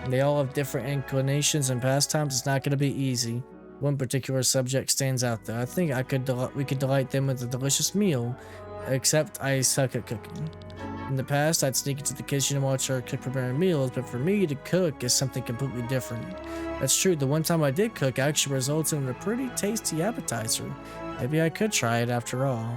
They all have different inclinations and pastimes. It's not going to be easy. One particular subject stands out though. I think we could delight them with a delicious meal, except I suck at cooking. In the past, I'd sneak into the kitchen and watch her cook preparing meals, but for me to cook is something completely different. That's true, the one time I did cook actually resulted in a pretty tasty appetizer. Maybe I could try it after all.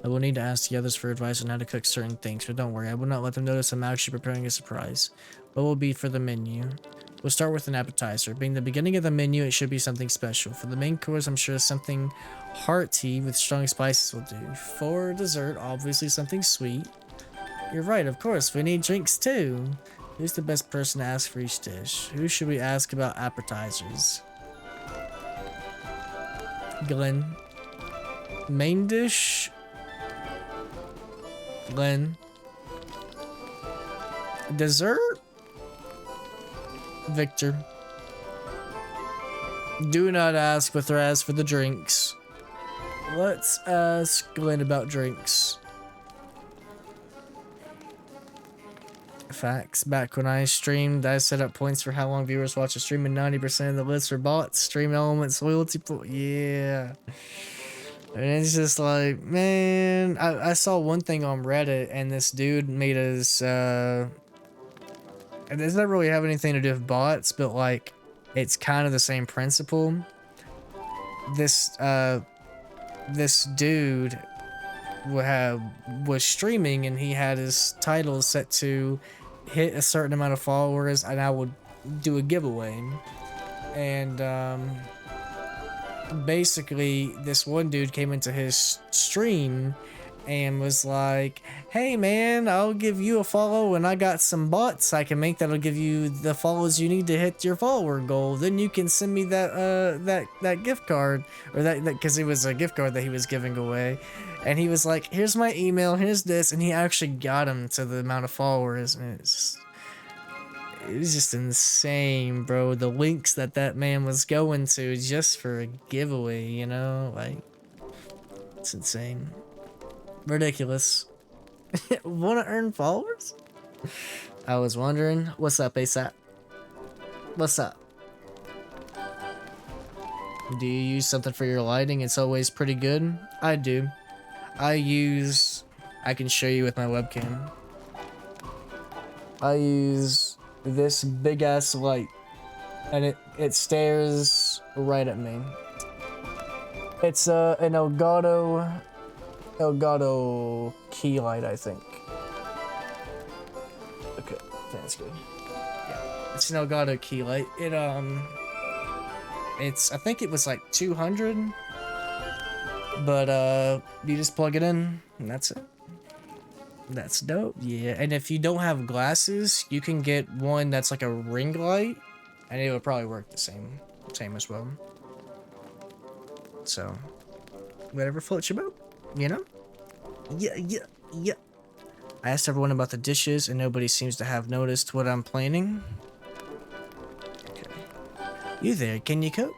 I will need to ask the others for advice on how to cook certain things, but don't worry, I will not let them notice I'm actually preparing a surprise. What will be for the menu? We'll start with an appetizer. Being the beginning of the menu, it should be something special. For the main course, I'm sure something hearty with strong spices will do. For dessert, obviously something sweet. You're right, of course, we need drinks too. Who's the best person to ask for each dish? Who should we ask about appetizers? Glenn. Main dish? Glenn. Dessert? Victor. Do not ask with Raz for the drinks. Let's ask Glenn about drinks. Facts. Back when I streamed, I set up points for how long viewers watch a stream, and 90% of the lists were bots. Stream elements, loyalty pool. Yeah. And it's just like, man, I saw one thing on Reddit, and this dude made us, it doesn't really have anything to do with bots, but like, it's kind of the same principle. This dude was streaming, and he had his title set to hit a certain amount of followers, and I would do a giveaway. And basically this one dude came into his stream and was like, hey man, I'll give you a follow, and I got some bots I can make that'll give you the follows you need to hit your follower goal. Then you can send me that gift card, or that because it was a gift card that he was giving away. And he was like, here's my email, here's this, and he actually got him to the amount of followers, and it was just insane, bro. The links that man was going to just for a giveaway, you know, like, it's insane. Ridiculous. Wanna earn followers? I was wondering. What's up, ASAP? What's up? Do you use something for your lighting? It's always pretty good. I do. I can show you with my webcam. I use this big ass light, and it stares right at me. It's an Elgato key light, I think. Okay, that's good. Yeah, it's an Elgato key light. I think it was like 200, but you just plug it in and that's it. That's dope. Yeah, and if you don't have glasses, you can get one that's like a ring light, and it would probably work the same as well. So, whatever floats your boat, you know? Yeah. I asked everyone about the dishes, and nobody seems to have noticed what I'm planning. Okay. You there, can you cook?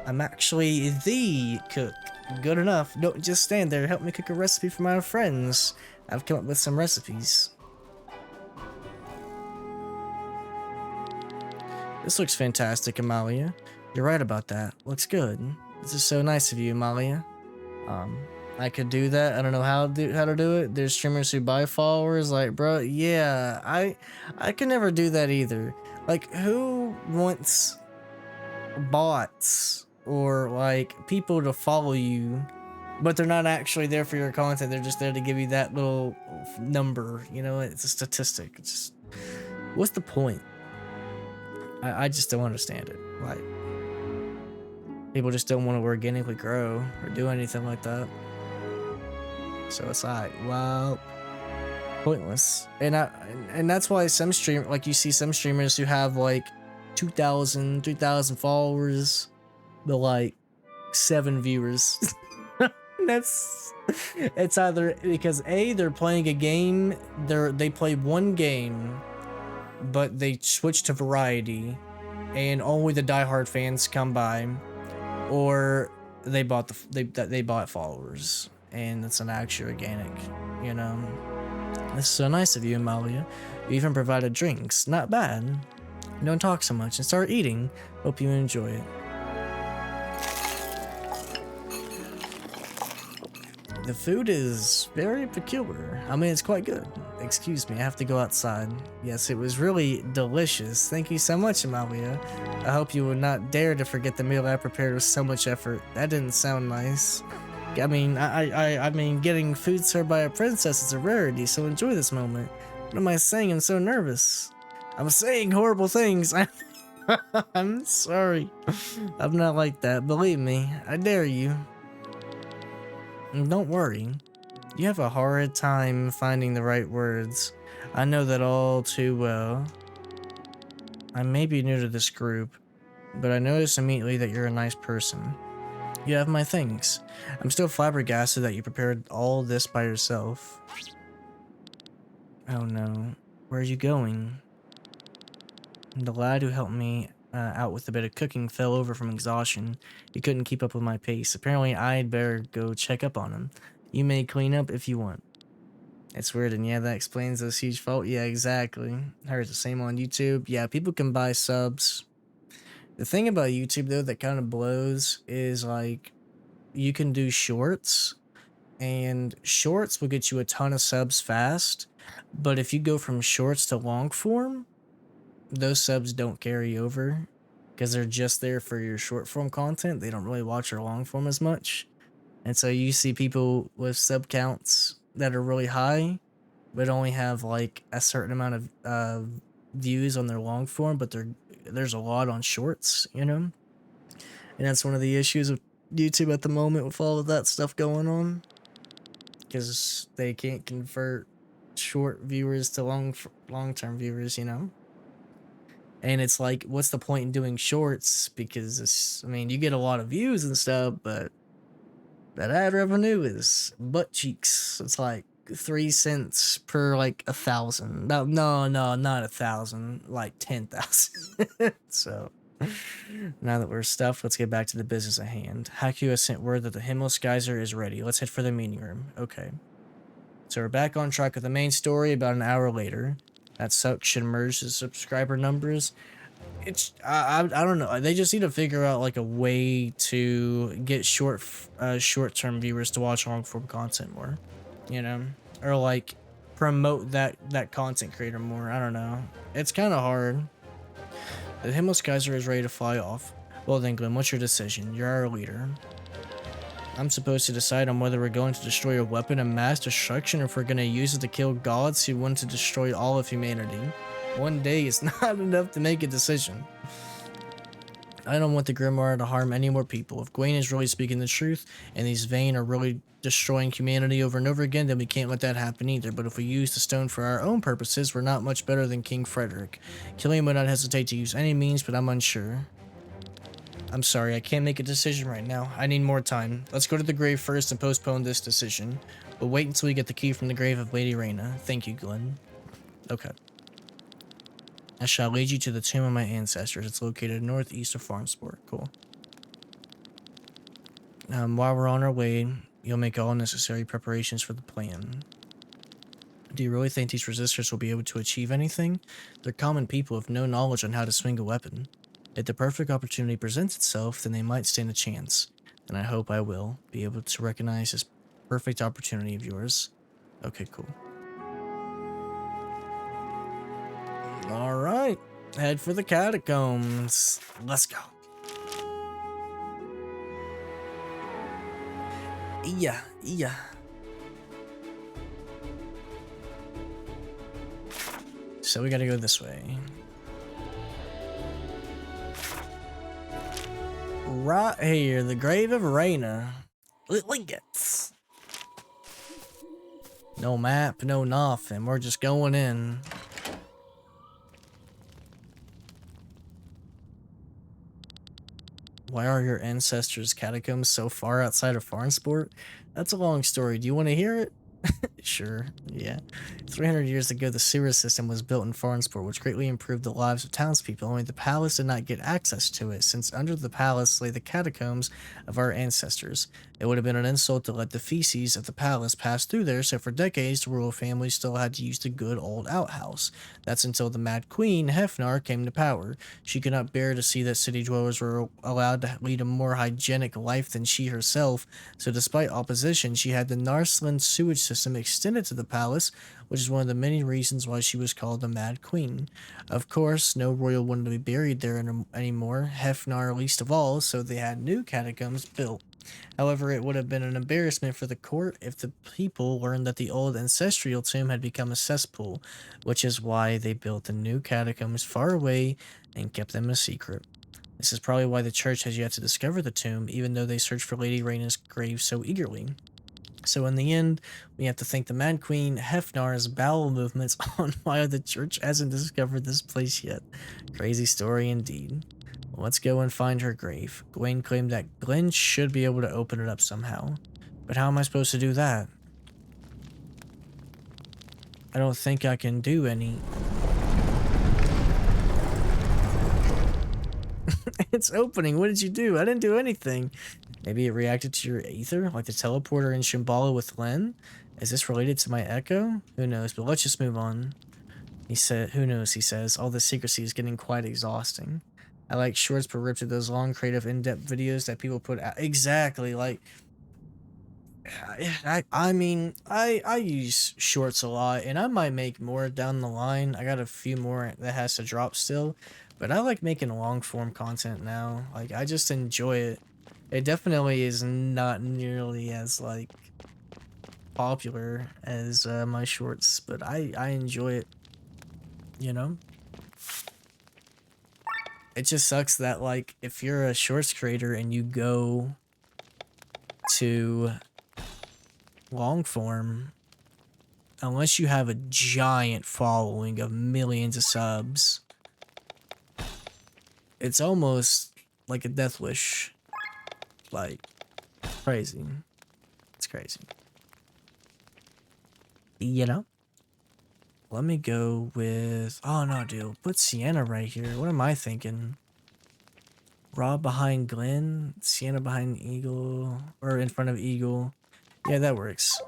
I'm actually the cook. Good enough. Don't just stand there. Help me cook a recipe for my friends. I've come up with some recipes. This looks fantastic, Amalia. You're right about that. Looks good. This is so nice of you, Amalia. I could do that. I don't know how to do it. There's streamers who buy followers. Like, bro, yeah, I can never do that either. Like, who wants bots or like people to follow you, but they're not actually there for your content? They're just there to give you that little number. You know, it's a statistic. It's just, what's the point? I just don't understand it. Like, people just don't want to organically grow or do anything like that. So it's like, well, pointless. And that's why some you see some streamers who have like 2,000, 3,000 followers, but like 7 viewers. It's either because they're playing a game, they play one game, but they switch to variety, and only the diehard fans come by, or they bought they bought followers, and it's an actual organic, you know. This is so nice of you, Amalia. You even provided drinks. Not bad. Don't talk so much and start eating. Hope you enjoy it. The food is very peculiar. I mean, it's quite good. Excuse me, I have to go outside. Yes, it was really delicious. Thank you so much, Amalia. I hope you will not dare to forget the meal I prepared with so much effort. That didn't sound nice. I mean, I mean, getting food served by a princess is a rarity, so enjoy this moment. What am I saying? I'm so nervous. I'm saying horrible things. I'm sorry. I'm not like that. Believe me, I dare you. And don't worry. You have a hard time finding the right words. I know that all too well. I may be new to this group, but I noticed immediately that you're a nice person. You have my thanks. I'm still flabbergasted that you prepared all this by yourself. Oh no. Where are you going? The lad who helped me out with a bit of cooking fell over from exhaustion. He couldn't keep up with my pace. Apparently, I'd better go check up on him. You may clean up if you want. It's weird, and yeah, that explains this huge fault. Yeah, exactly. I heard the same on YouTube. Yeah, people can buy subs. The thing about YouTube, though, that kind of blows is, like, you can do shorts, and shorts will get you a ton of subs fast, but if you go from shorts to long form, those subs don't carry over because they're just there for your short form content. They don't really watch your long form as much. And so you see people with sub counts that are really high, but only have like a certain amount of views on their long form, but there's a lot on shorts, you know? And that's one of the issues with YouTube at the moment with all of that stuff going on. Because they can't convert short viewers to long-term viewers, you know? And it's like, what's the point in doing shorts? Because it's, I mean, you get a lot of views and stuff, but that ad revenue is butt cheeks. It's like 3 cents per like 1,000. No, not 1,000, like 10,000. So now that we're stuffed, let's get back to the business at hand. Haku has sent word that the Himmelsgeyser is ready. Let's head for the meeting room. Okay. So we're back on track with the main story about an hour later. That sucks. Should merge the subscriber numbers. It's I don't know. They just need to figure out like a way to get short-term viewers to watch long-form content more, you know, or like promote that content creator more. I don't know. It's kind of hard. The Himmelsgeyser is ready to fly off. Well then, Glenn, what's your decision? You're our leader. I'm supposed to decide on whether we're going to destroy a weapon of mass destruction or if we're going to use it to kill gods who want to destroy all of humanity. One day is not enough to make a decision. I don't want the Grimoire to harm any more people. If Gwaine is really speaking the truth, and these Vayne are really destroying humanity over and over again, then we can't let that happen either. But if we use the stone for our own purposes, we're not much better than King Frederick. Killian would not hesitate to use any means, but I'm unsure. I'm sorry, I can't make a decision right now. I need more time. Let's go to the grave first and postpone this decision. We'll wait until we get the key from the grave of Lady Reyna. Thank you, Glenn. Okay. I shall lead you to the tomb of my ancestors. It's located northeast of Farmsport. Cool. While we're on our way, you'll make all necessary preparations for the plan. Do you really think these resistors will be able to achieve anything? They're common people with no knowledge on how to swing a weapon. If the perfect opportunity presents itself, then they might stand a chance. And I hope I will be able to recognize this perfect opportunity of yours. Okay, cool. Alright, head for the catacombs. Let's go. Yeah. So we gotta go this way. Right here, the grave of Reyna. Lingots. No map, no nothing. We're just going in. Why are your ancestors' catacombs so far outside of Farmsport? That's a long story. Do you want to hear it? Sure, yeah. 300 years ago, the sewer system was built in Farnsport, which greatly improved the lives of townspeople. Only the palace did not get access to it, since under the palace lay the catacombs of our ancestors. It would have been an insult to let the feces of the palace pass through there, so for decades, the royal family still had to use the good old outhouse. That's until the Mad Queen, Hefnar, came to power. She could not bear to see that city dwellers were allowed to lead a more hygienic life than she herself, so despite opposition, she had the Narsland sewage system extended to the palace, which is one of the many reasons why she was called the Mad Queen. Of course, no royal wanted to be buried there anymore, Hefnar least of all, so they had new catacombs built. However, it would have been an embarrassment for the court if the people learned that the old ancestral tomb had become a cesspool, which is why they built the new catacombs far away and kept them a secret. This is probably why the church has yet to discover the tomb, even though they searched for Lady Rhaena's grave so eagerly. So in the end, we have to thank the Mad Queen Hefnar's bowel movements on why the church hasn't discovered this place yet. Crazy story indeed. Well, let's go and find her grave. Gawain claimed that Glenn should be able to open it up somehow. But how am I supposed to do that? I don't think I can do any. It's opening. What did you do? I didn't do anything. Maybe it reacted to your ether, like the teleporter in Shambhala with Len? Is this related to my echo? Who knows, but let's just move on. He said, who knows, he says. All this secrecy is getting quite exhausting. I like shorts per rip to those long, creative, in-depth videos that people put out. Exactly, like... I mean, I use shorts a lot, and I might make more down the line. I got a few more that has to drop still, but I like making long-form content now. Like, I just enjoy it. It definitely is not nearly as, like, popular as my shorts, but I enjoy it, you know? It just sucks that, like, if you're a shorts creator and you go to long form, unless you have a giant following of millions of subs, it's almost like a death wish. Like, crazy. It's crazy. You know? Let me go with... Oh, no, dude. Put Sienna right here. What am I thinking? Rob behind Glenn. Sienna behind Eagle. Or in front of Eagle. Yeah, that works.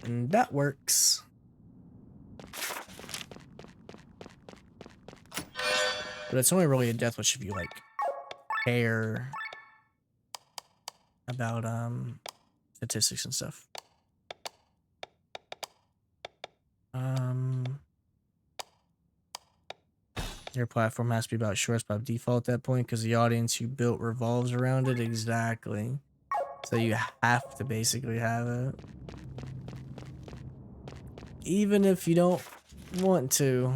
And that works. But it's only really a death wish if you, like, care about, statistics and stuff. Your platform has to be about shorts by default at that point because the audience you built revolves around it. Exactly. So you have to basically have it. Even if you don't want to.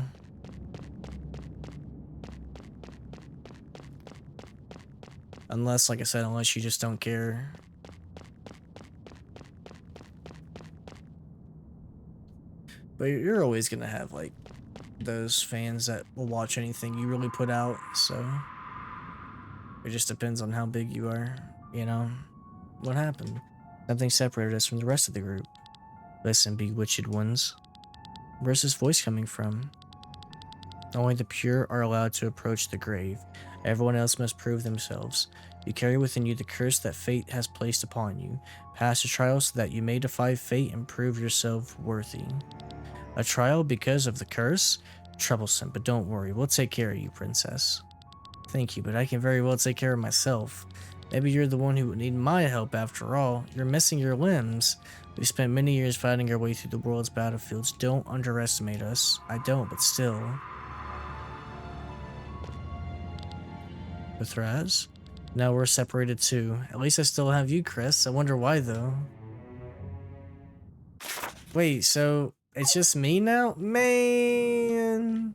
Unless, like I said, unless you just don't care. But you're always gonna have, like, those fans that will watch anything you really put out, so it just depends on how big you are, you know? What happened? Something separated us from the rest of the group. Listen, bewitched ones. Where's this voice coming from? Only the pure are allowed to approach the grave. Everyone else must prove themselves. You carry within you the curse that fate has placed upon you. Pass the trial so that you may defy fate and prove yourself worthy. A trial because of the curse? Troublesome, but don't worry, we'll take care of you, princess. Thank you, but I can very well take care of myself. Maybe you're the one who would need my help after all. You're missing your limbs. We spent many years fighting our way through the world's battlefields. Don't underestimate us. I don't, but still. With Raz? Now we're separated too. At least I still have you, Chris. I wonder why, though. Wait, so it's just me now? Man.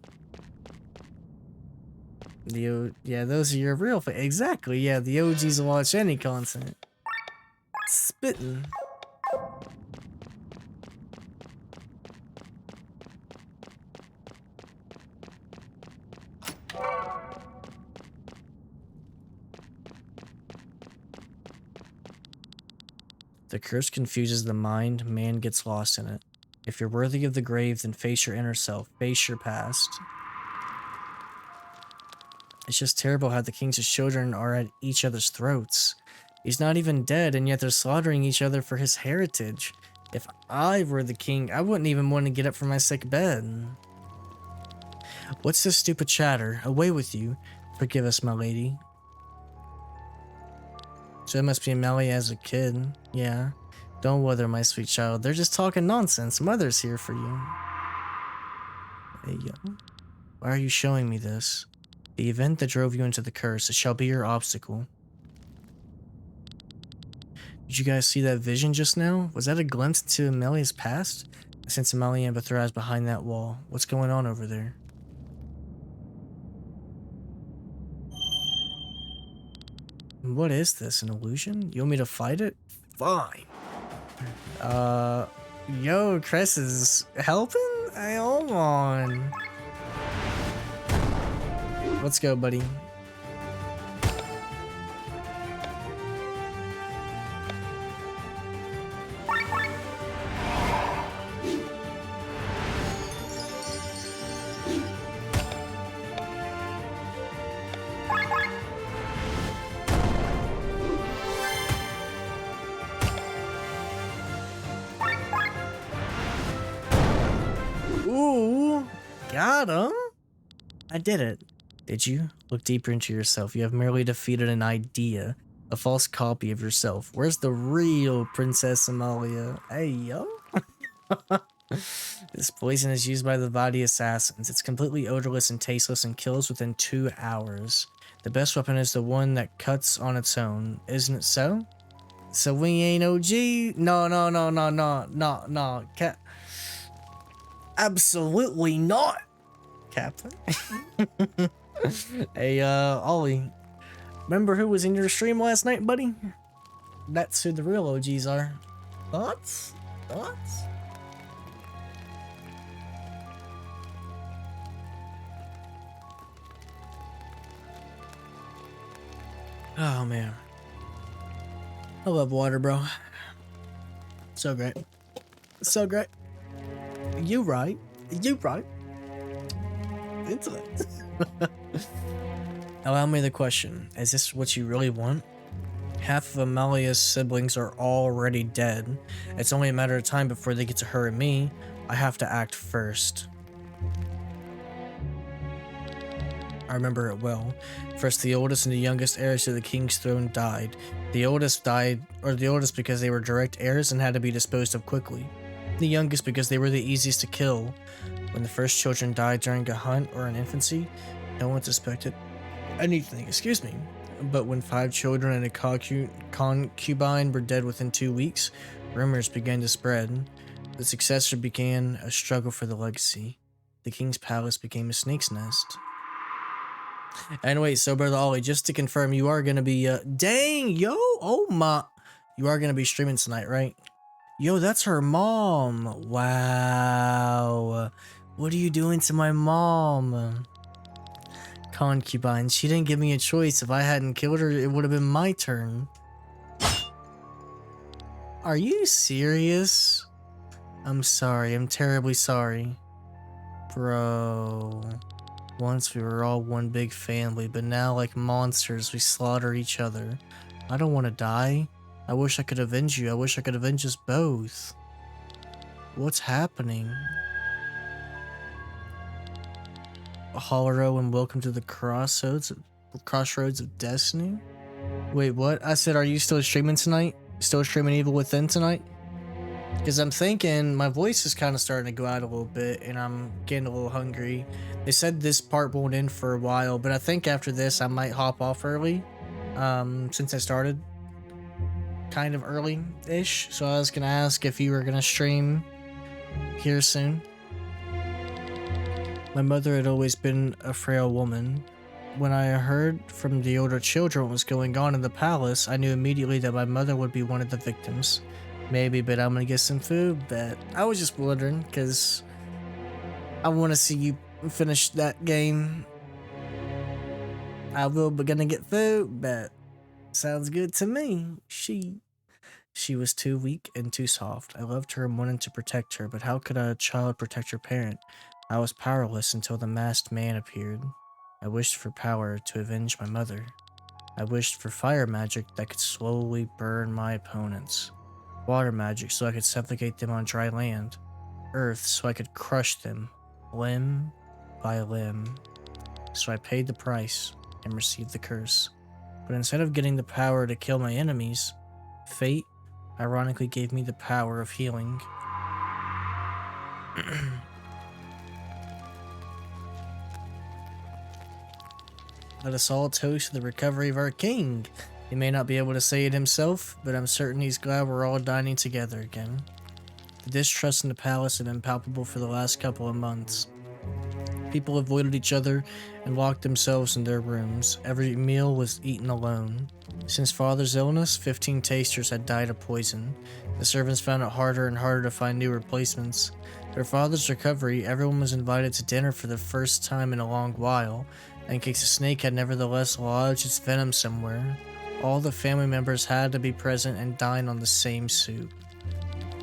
Yeah, those are your real exactly, yeah, the OGs will watch any content. Spittin'. The curse confuses the mind, man gets lost in it. If you're worthy of the grave, then face your inner self, face your past. It's just terrible how the king's children are at each other's throats. He's not even dead, and yet they're slaughtering each other for his heritage. If I were the king, I wouldn't even want to get up from my sick bed. What's this stupid chatter? Away with you. Forgive us, my lady. So it must be Melly as a kid. Yeah. Don't bother, my sweet child. They're just talking nonsense. Mother's here for you. Hey, yo. Why are you showing me this? The event that drove you into the curse, it shall be your obstacle. Did you guys see that vision just now? Was that a glimpse into Amelia's past? I sense Amelia and Brotha is behind that wall. What's going on over there? What is this, an illusion? You want me to fight it? Fine. Yo, Chris is helping? Hey, hold on. Let's go, buddy. Ooh, got him. I did it. Did you? Look deeper into yourself. You have merely defeated an idea, a false copy of yourself. Where's the real Princess Amalia? Hey, yo. This poison is used by the Vadi assassins. It's completely odorless and tasteless and kills within 2 hours. The best weapon is the one that cuts on its own. Isn't it so? So we ain't OG? No. Absolutely not, Captain. Hey, Ollie. Remember who was in your stream last night, buddy? That's who the real OGs are. Thoughts? Thoughts? Oh, man. I love water, bro. So great. So great. You right. You right. Intellect. Allow me the question. Is this what you really want? Half of Amelia's siblings are already dead. It's only a matter of time before they get to her and me. I have to act first. I remember it well. First, the oldest and the youngest heirs to the king's throne died. The oldest died because they were direct heirs and had to be disposed of quickly. The youngest because they were the easiest to kill. When the first children died during a hunt or an infancy, no one suspected anything, but when 5 children and a concubine were dead within 2 weeks, rumors began to spread. The successor began a struggle for the legacy. The king's palace became a snake's nest. Anyway, so Brother Ollie, just to confirm, you are gonna be dang, yo, oh my, you are gonna be streaming tonight, right? Yo, that's her mom. Wow. What are you doing to my mom? Concubine, she didn't give me a choice. If I hadn't killed her, it would have been my turn. Are you serious? I'm sorry. I'm terribly sorry. Bro. Once we were all one big family, but now like monsters, we slaughter each other. I don't want to die. I wish I could avenge you. I wish I could avenge us both. What's happening? Hollow and welcome to the crossroads of destiny. Wait, what? I said, are you still streaming tonight? Still streaming Evil Within tonight? Because I'm thinking my voice is kind of starting to go out a little bit and I'm getting a little hungry. They said this part won't end for a while, but I think after this I might hop off early. Since I started kind of early-ish. So I was gonna ask if you were gonna stream here soon. My mother had always been a frail woman. When I heard from the older children what was going on in the palace, I knew immediately that my mother would be one of the victims. Maybe, but I'm gonna get some food, but I was just wondering, because I want to see you finish that game. I will be gonna get food, but sounds good to me. She was too weak and too soft. I loved her and wanted to protect her, but how could a child protect her parent? I was powerless until the masked man appeared. I wished for power to avenge my mother. I wished for fire magic that could slowly burn my opponents. Water magic so I could suffocate them on dry land. Earth so I could crush them, limb by limb. So I paid the price and received the curse. But instead of getting the power to kill my enemies, fate ironically gave me the power of healing. Let us all toast to the recovery of our king. He may not be able to say it himself, but I'm certain he's glad we're all dining together again. The distrust in the palace had been palpable for the last couple of months. People avoided each other and locked themselves in their rooms. Every meal was eaten alone. Since father's illness, 15 tasters had died of poison. The servants found it harder and harder to find new replacements. For father's recovery, everyone was invited to dinner for the first time in a long while, and in case the snake had nevertheless lodged its venom somewhere, all the family members had to be present and dine on the same soup.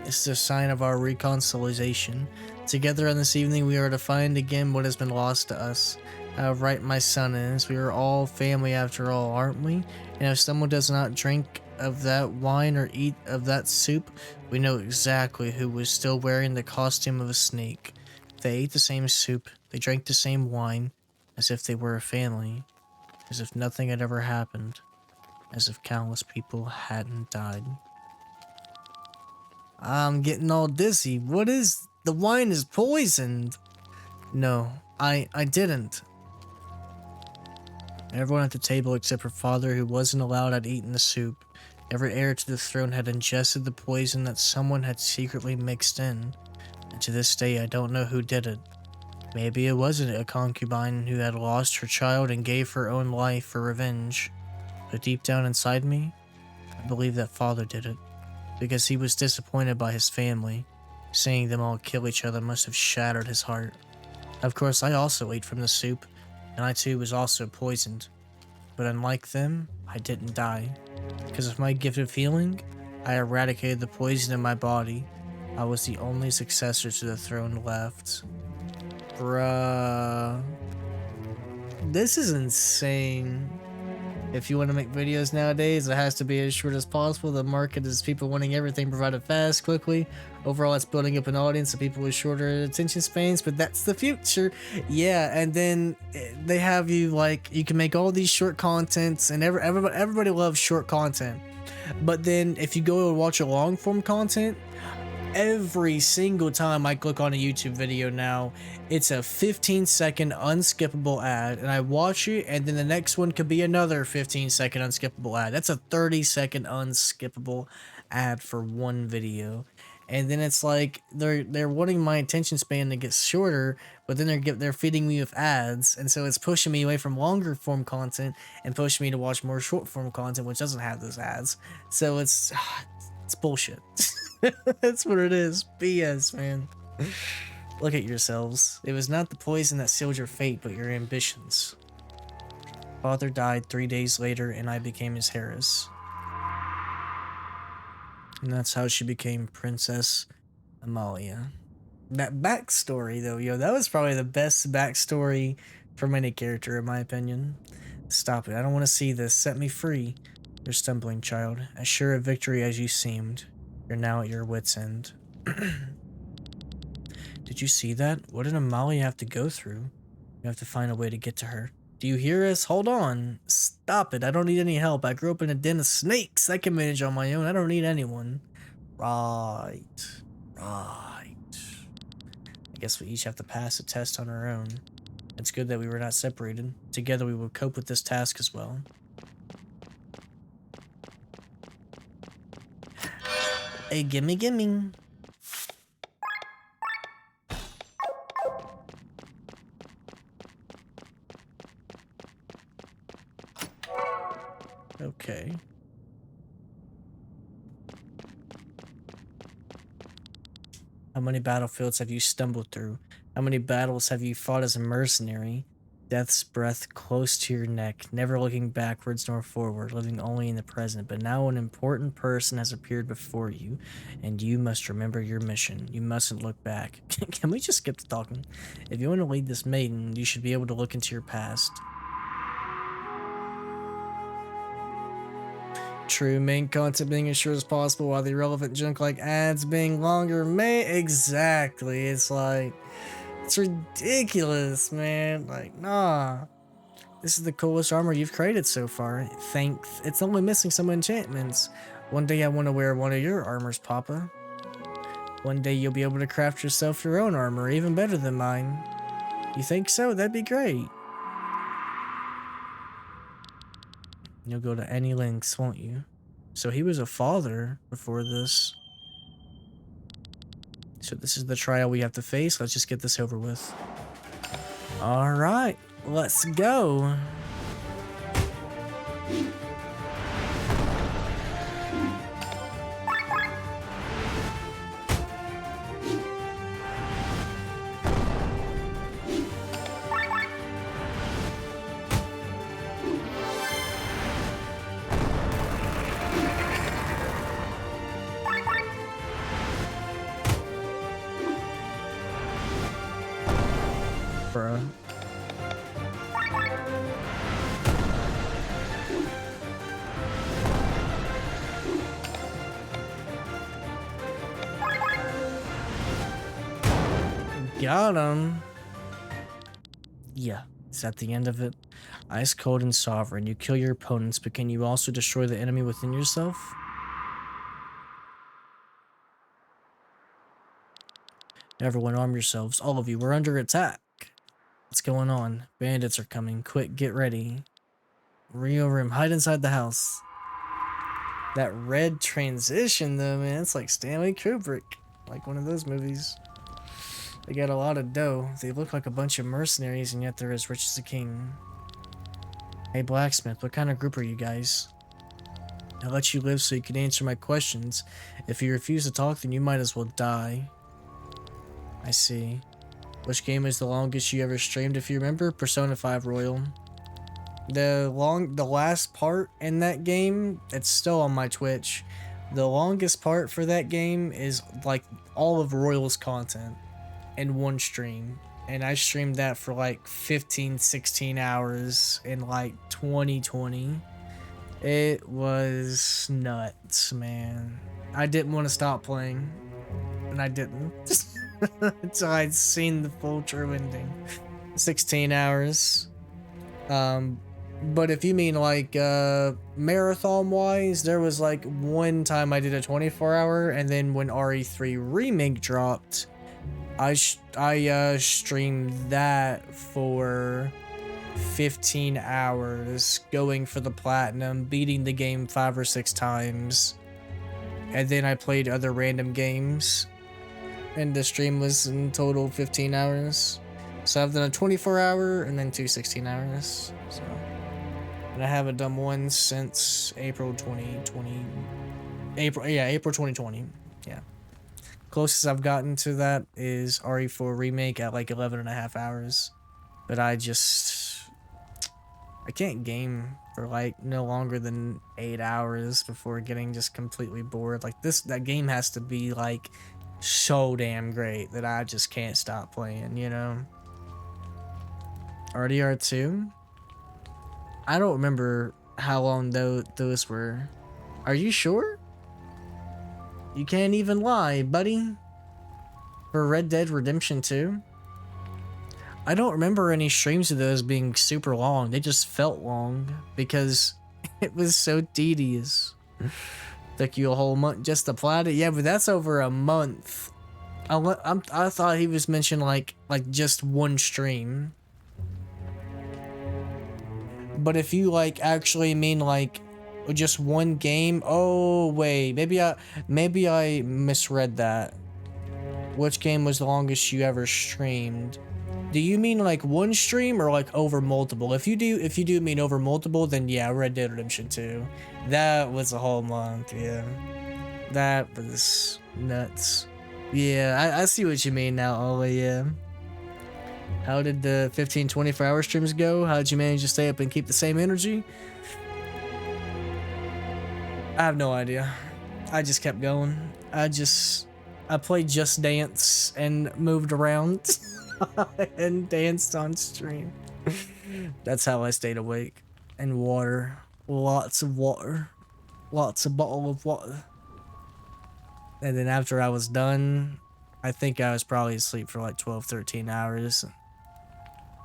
This is a sign of our reconciliation. Together on this evening, we are to find again what has been lost to us. How right my son is. We are all family after all, aren't we? And if someone does not drink of that wine or eat of that soup, we know exactly who was still wearing the costume of a snake. They ate the same soup, they drank the same wine, as if they were a family, as if nothing had ever happened, as if countless people hadn't died. I'm getting all dizzy. What is... The wine is poisoned. No, I didn't. Everyone at the table except for father, who wasn't allowed, had eaten the soup. Every heir to the throne had ingested the poison that someone had secretly mixed in. And to this day, I don't know who did it. Maybe it wasn't a concubine who had lost her child and gave her own life for revenge. But deep down inside me, I believe that father did it. Because he was disappointed by his family. Seeing them all kill each other must have shattered his heart. Of course, I also ate from the soup, and I too was also poisoned. But unlike them, I didn't die. Because of my gift of healing, I eradicated the poison in my body. I was the only successor to the throne left. Bruh. This is insane. If you want to make videos nowadays, it has to be as short as possible. The market is people wanting everything provided fast, quickly. Overall, it's building up an audience of people with shorter attention spans, but that's the future. Yeah, and then they have you, like, you can make all these short contents, and everybody loves short content. But then if you go and watch a long form content, every single time I click on a YouTube video now, it's a 15-second unskippable ad, and I watch it, and then the next one could be another 15-second unskippable ad. That's a 30-second unskippable ad for one video. And then it's like they're wanting my attention span to get shorter, but then they're feeding me with ads, and so it's pushing me away from longer form content and pushing me to watch more short form content, which doesn't have those ads. So it's bullshit. That's what it is. BS, man. Look at yourselves. It was not the poison that sealed your fate, but your ambitions. Father died 3 days later, and I became his heiress. And that's how she became Princess Amalia. That backstory, though, yo, that was probably the best backstory from any character, in my opinion. Stop it. I don't want to see this. Set me free. You're stumbling, child. As sure of victory as you seemed. You're now at your wit's end. Did you see that? What did Amalia have to go through? You have to find a way to get to her. Do you hear us? Hold on. Stop it. I don't need any help. I grew up in a den of snakes. I can manage on my own. I don't need anyone. Right. I guess we each have to pass a test on our own. It's good that we were not separated. Together we will cope with this task as well. Hey, gimme. Okay. How many battlefields have you stumbled through? How many battles have you fought as a mercenary? Death's breath close to your neck, never looking backwards nor forward, living only in the present. But now an important person has appeared before you, and you must remember your mission. You mustn't look back. Can we just skip the talking? If you want to lead this maiden, you should be able to look into your past. True, main content being as short as possible while the irrelevant junk like ads being longer exactly. It's like, it's ridiculous, man. Like, nah. This is the coolest armor you've created so far. It's only missing some enchantments. One day I want to wear one of your armors, Papa. One day you'll be able to craft yourself your own armor, even better than mine. You think so? That'd be great. You'll go to any lengths, won't you? So he was a father before this. So this is the trial we have to face. Let's just get this over with. All right, let's go. Bruh. Got him. Yeah, is that the end of it? Ice cold and sovereign. You kill your opponents, but can you also destroy the enemy within yourself? Everyone arm yourselves. All of you, we're under attack. What's going on? Bandits are coming. Quick, get ready. Rio room, hide inside the house. That red transition though, man, it's like Stanley Kubrick. Like one of those movies. They got a lot of dough. They look like a bunch of mercenaries, and yet they're as rich as a king. Hey, blacksmith, what kind of group are you guys? I let you live so you can answer my questions. If you refuse to talk, then you might as well die. I see. Which game is the longest you ever streamed, if you remember? Persona 5 Royal. The last part in that game, it's still on my Twitch. The longest part for that game is like all of Royal's content in one stream, and I streamed that for like 15-16 hours in like 2020. It was nuts, man. I didn't want to stop playing, and I didn't until I'd seen the full true ending. 16 hours. But if you mean like marathon wise, there was like one time I did a 24-hour, and then when RE3 Remake dropped, I streamed that for 15 hours, going for the platinum, beating the game 5 or 6 times, and then I played other random games, and the stream was in total 15 hours. So I've done a 24-hour and then 2 16-hours. So, and I haven't done one since April 2020. April 2020. Yeah. Closest I've gotten to that is RE4 Remake at like 11.5 hours. But I can't game for like no longer than 8 hours before getting just completely bored. Like that game has to be like so damn great that I just can't stop playing, you know? RDR2? I don't remember how long those were. Are you sure? You can't even lie, buddy. For Red Dead Redemption 2? I don't remember any streams of those being super long. They just felt long because it was so tedious. Took you a whole month just to plat it. Yeah, but that's over a month. I thought he was mentioning like just one stream. But if you like actually mean like just one game, oh wait, maybe I misread that. Which game was the longest you ever streamed? Do you mean like one stream or like over multiple? If you do mean over multiple, then yeah, Red Dead Redemption 2. That was a whole month, yeah. That was nuts. Yeah, I see what you mean now, Ollie, yeah. How did the 15, 24-hour streams go? How did you manage to stay up and keep the same energy? I have no idea. I just kept going. I played Just Dance and moved around and danced on stream. That's how I stayed awake. And water. Lots of water. Lots of bottle of water. And then after I was done, I think I was probably asleep for like 12, 13 hours.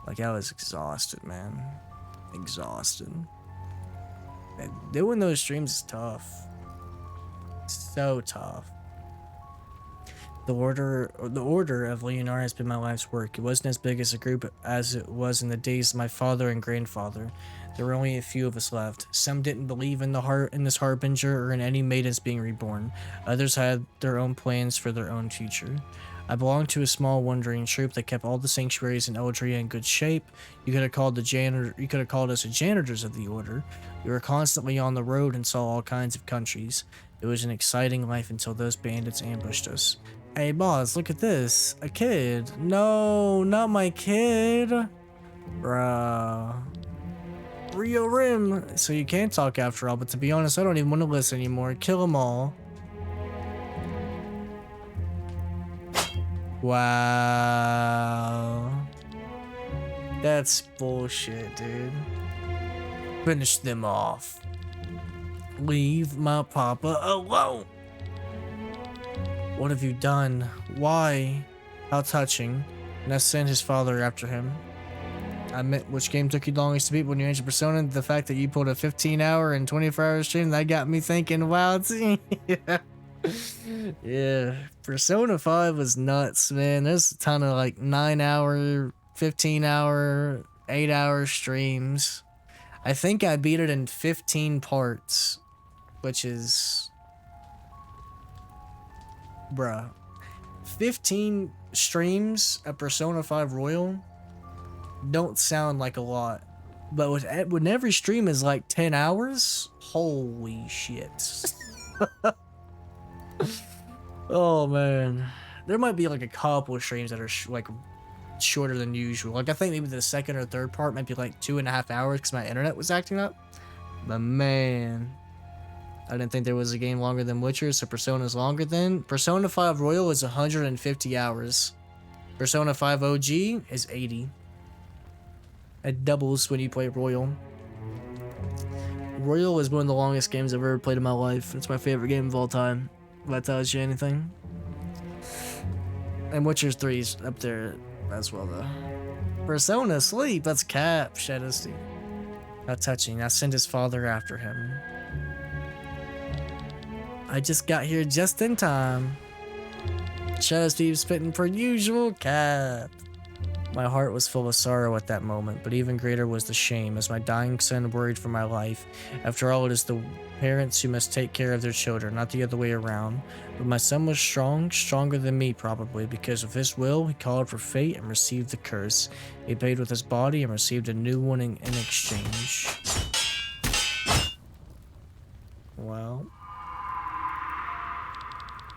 Like, I was exhausted, man. Exhausted. And doing those streams is tough. So tough. The order of Leonardo has been my life's work. It wasn't as big as a group as it was in the days of my father and grandfather. There were only a few of us left. Some didn't believe in this harbinger or in any maidens being reborn. Others had their own plans for their own future. I belonged to a small wandering troop that kept all the sanctuaries in Eldria in good shape. You could have called us the janitors of the order. We were constantly on the road and saw all kinds of countries. It was an exciting life until those bandits ambushed us. Hey boss, look at this. A kid. No, not my kid. Bruh. Rio Rim. So you can talk after all, but to be honest, I don't even want to listen anymore. Kill them all. Wow. That's bullshit, dude. Finish them off. Leave my papa alone. What have you done? Why? How touching. Ness sent his father after him. I meant, which game took you longest to beat when you entered Persona? The fact that you pulled a 15-hour and 24-hour stream, that got me thinking, wow, yeah. Yeah, Persona 5 was nuts, man. There's a ton of like 9-hour, 15-hour, 8-hour streams. I think I beat it in 15 parts, which is... Bruh. 15 streams at Persona 5 Royal don't sound like a lot. But when every stream is like 10 hours, holy shit. Oh man. There might be like a couple of streams that are like shorter than usual. Like I think maybe the second or third part might be like 2.5 hours because my internet was acting up. But man, I didn't think there was a game longer than Witcher, so Persona's longer than. Persona 5 Royal is 150 hours. Persona 5 OG is 80. It doubles when you play Royal. Royal is one of the longest games I've ever played in my life. It's my favorite game of all time. If that tells you anything. And Witcher 3's up there as well, though. Persona Sleep, that's cap, shadowsteve. How touching. I sent his father after him. I just got here just in time. Shadowsteve spitting per usual, cap. My heart was full of sorrow at that moment, but even greater was the shame as my dying son worried for my life. After all, it is the parents who must take care of their children, not the other way around. But my son was strong, stronger than me probably, because of his will, he called for fate and received the curse. He paid with his body and received a new one in exchange. Well.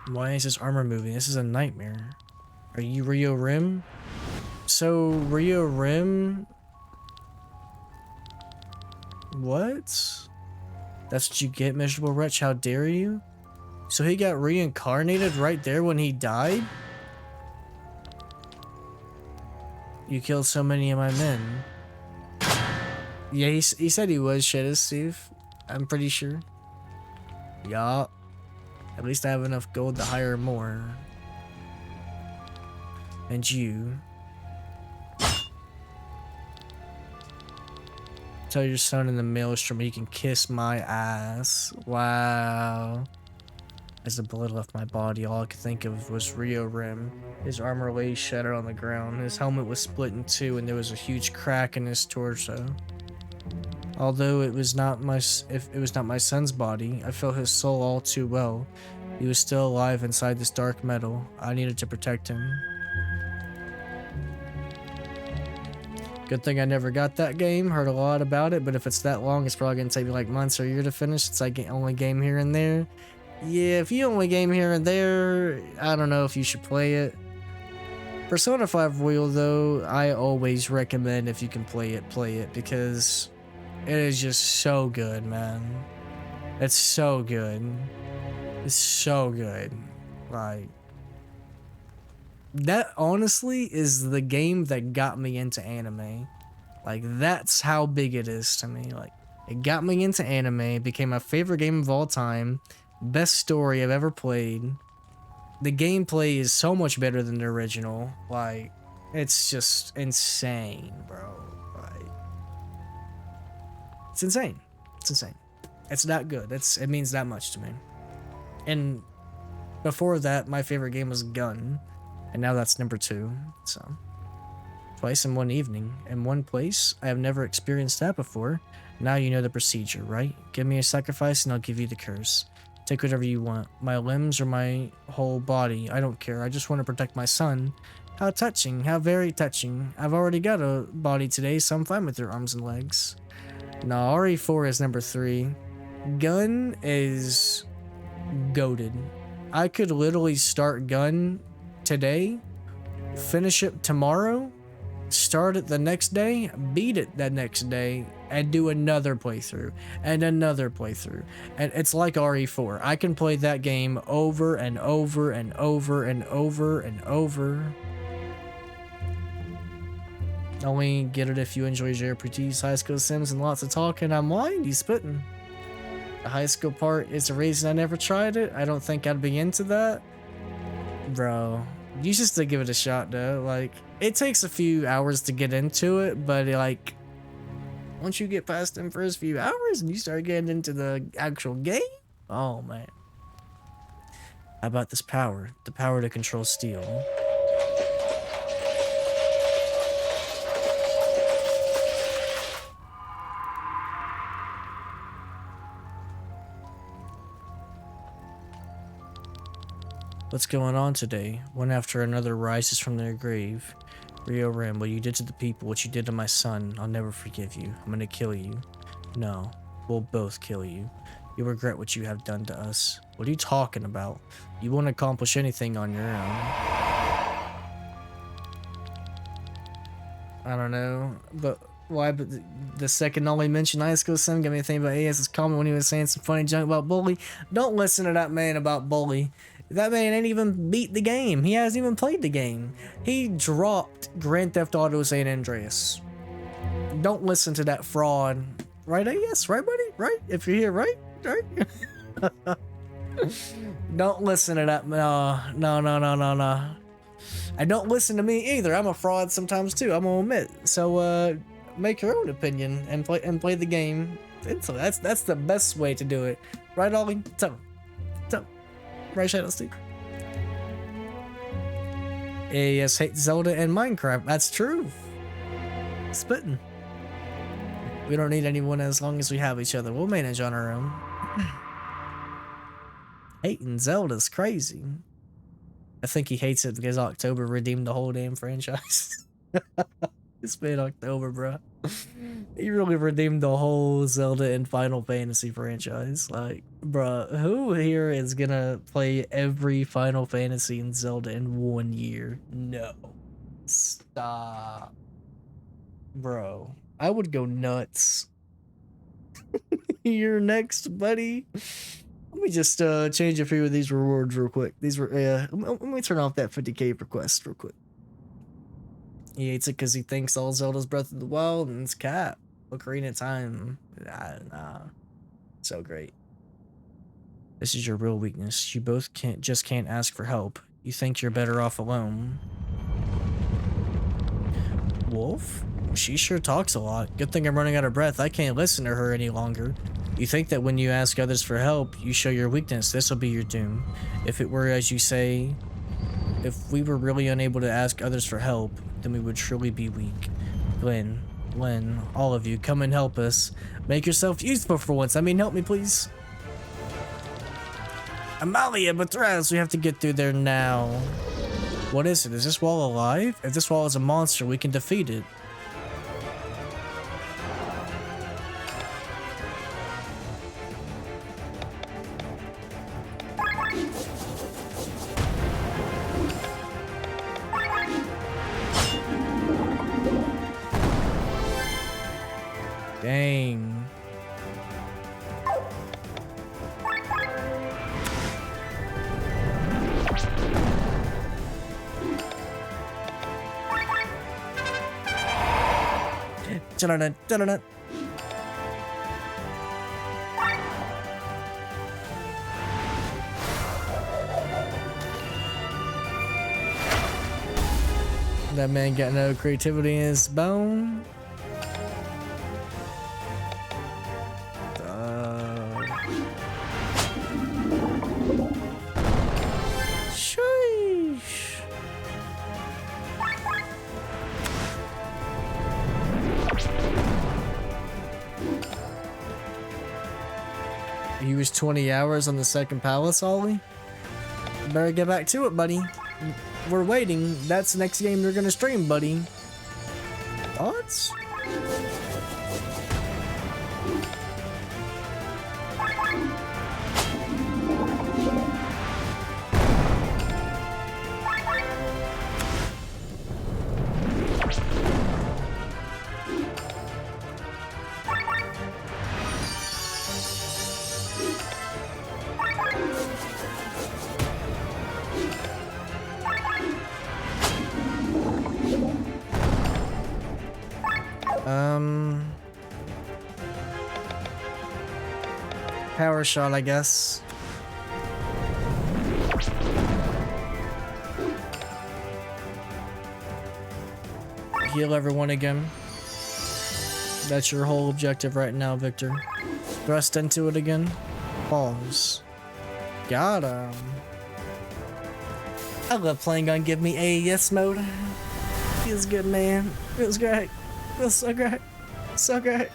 Why is this armor moving? This is a nightmare. Are you Rio Rim? So, Rio Rim... What? That's what you get, miserable wretch, how dare you? So he got reincarnated right there when he died? You killed so many of my men. Yeah, he said he was shadowsteve. I'm pretty sure. Yup. At least I have enough gold to hire more. And you... Tell your son in the maelstrom he can kiss my ass. Wow. As the blood left my body, all I could think of was Rio Rim. His armor lay shattered on the ground. His helmet was split in two, and there was a huge crack in his torso. Although it was not my son's body, I felt his soul all too well. He was still alive inside this dark metal. I needed to protect him. Good thing I never got that game. Heard a lot about it, but if it's that long, it's probably gonna take me like months or a year to finish. It's like only game here and there. Yeah, if you only game here and there, I don't know if you should play it. Persona 5 Royal, though, I always recommend if you can play it because it is just so good, man. It's so good. It's so good. Like, that honestly is the game that got me into anime. Like, that's how big it is to me. Like, it got me into anime, it became my favorite game of all time, best story I've ever played. The gameplay is so much better than the original. Like, it's just insane, bro. Like, it's insane. It's insane. It's that good. It means that much to me. And before that, my favorite game was Gun, and now that's number 2. So, twice in one evening, in one place. I have never experienced that before. Now you know the procedure, right? Give me a sacrifice and I'll give you the curse. Take whatever you want. My limbs or my whole body. I don't care. I just want to protect my son. How touching. How very touching. I've already got a body today, so I'm fine with your arms and legs. No, RE4 is number 3. Gun is goated. I could literally start Gun today, finish it tomorrow, start it the next day, beat it the next day, and do another playthrough and another playthrough. And it's like RE4. I can play that game over and over and over and over and over. Only get it if you enjoy JRPGs, high school sims, and lots of talking. I'm lying, he's spitting. The high school part is the reason I never tried it. I don't think I'd be into that. Bro, you should still give it a shot though. Like, it takes a few hours to get into it, but like, once you get past them first few hours and you start getting into the actual game, oh man. How about this power? The power to control steel. What's going on today? One after another rises from their grave. Rio Rim, what you did to the people, what you did to my son, I'll never forgive you. I'm gonna kill you. No, we'll both kill you. You'll regret what you have done to us. What are you talking about? You won't accomplish anything on your own. I don't know, but why? But the second only mention high school sim got me thinking about AS's comment when he was saying some funny junk about Bully. Don't listen to that man about Bully. That man ain't even beat the game. He hasn't even played the game. He dropped Grand Theft Auto San Andreas. Don't listen to that fraud. Right, AS? Right, buddy? Right? If you're here, right? Right? Don't listen to that. No. And don't listen to me either. I'm a fraud sometimes too. I'm gonna admit. So make your own opinion and play the game. That's the best way to do it. Right, Ollie? So. Right, shadowsteve. AS hates Zelda and Minecraft. That's true. Spitting. We don't need anyone as long as we have each other. We'll manage on our own. Hating Zelda's crazy. I think he hates it because October redeemed the whole damn franchise. It's been October, bro. He really redeemed the whole Zelda and Final Fantasy franchise. Like, bruh, who here is gonna play every Final Fantasy and Zelda in 1 year? No. Stop. Bro, I would go nuts. You're next, buddy. Let me just change a few of these rewards real quick. These were, let me turn off that 50k request real quick. He hates it because he thinks all Zelda's Breath of the Wild and it's cap. Ocarina of Time. Nah. So great. This is your real weakness. You both can't ask for help. You think you're better off alone. Wolf? She sure talks a lot. Good thing I'm running out of breath. I can't listen to her any longer. You think that when you ask others for help, you show your weakness. This will be your doom. If it were as you say, if we were really unable to ask others for help, then we would truly be weak. Glenn, all of you, come and help us. Make yourself useful for once. I mean, help me, please. Amalia, Batraz, we have to get through there now. What is it? Is this wall alive? If this wall is a monster, we can defeat it. Dang. Dun-dun-dun, dun-dun-dun. That man got no creativity in his bone. Sheesh. He was 20 hours on the second palace, Ollie. Better get back to it, buddy. We're waiting. That's the next game they're gonna stream, buddy. Thoughts? Power shot, I guess. Heal everyone again. That's your whole objective right now, Victor. Thrust into it again. Pause. Got him. I love playing on Give Me AES mode. Feels good, man. Feels great. Feels so great. So great.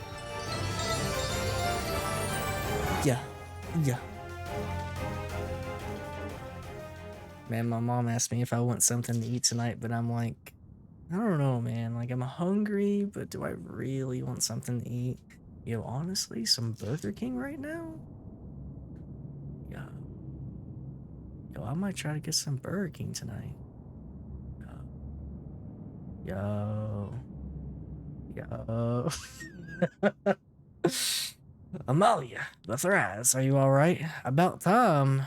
Yeah. Yeah. Man, my mom asked me if I want something to eat tonight, but I'm like, I don't know, man. Like, I'm hungry, but do I really want something to eat? Yo, honestly, some Burger King right now? Yo. Yo, I might try to get some Burger King tonight. Yo. Yo. Amalia, Lethraz, are you alright? About time.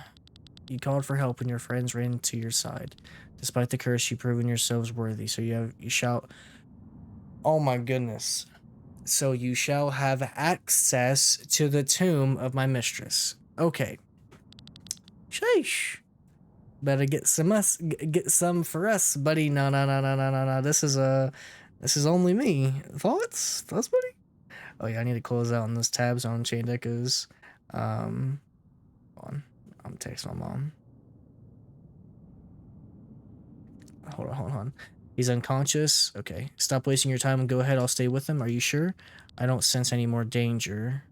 You called for help and your friends ran to your side. Despite the curse, you've proven yourselves worthy, so you shall... Oh my goodness. So you shall have access to the tomb of my mistress. Okay. Sheesh. Better get some for us, buddy. No. This is only me. Thoughts, buddy? Oh yeah, I need to close out on those tabs on Chained Echoes. Hold on. I'm texting my mom. Hold on. He's unconscious. Okay. Stop wasting your time and go ahead. I'll stay with him. Are you sure? I don't sense any more danger.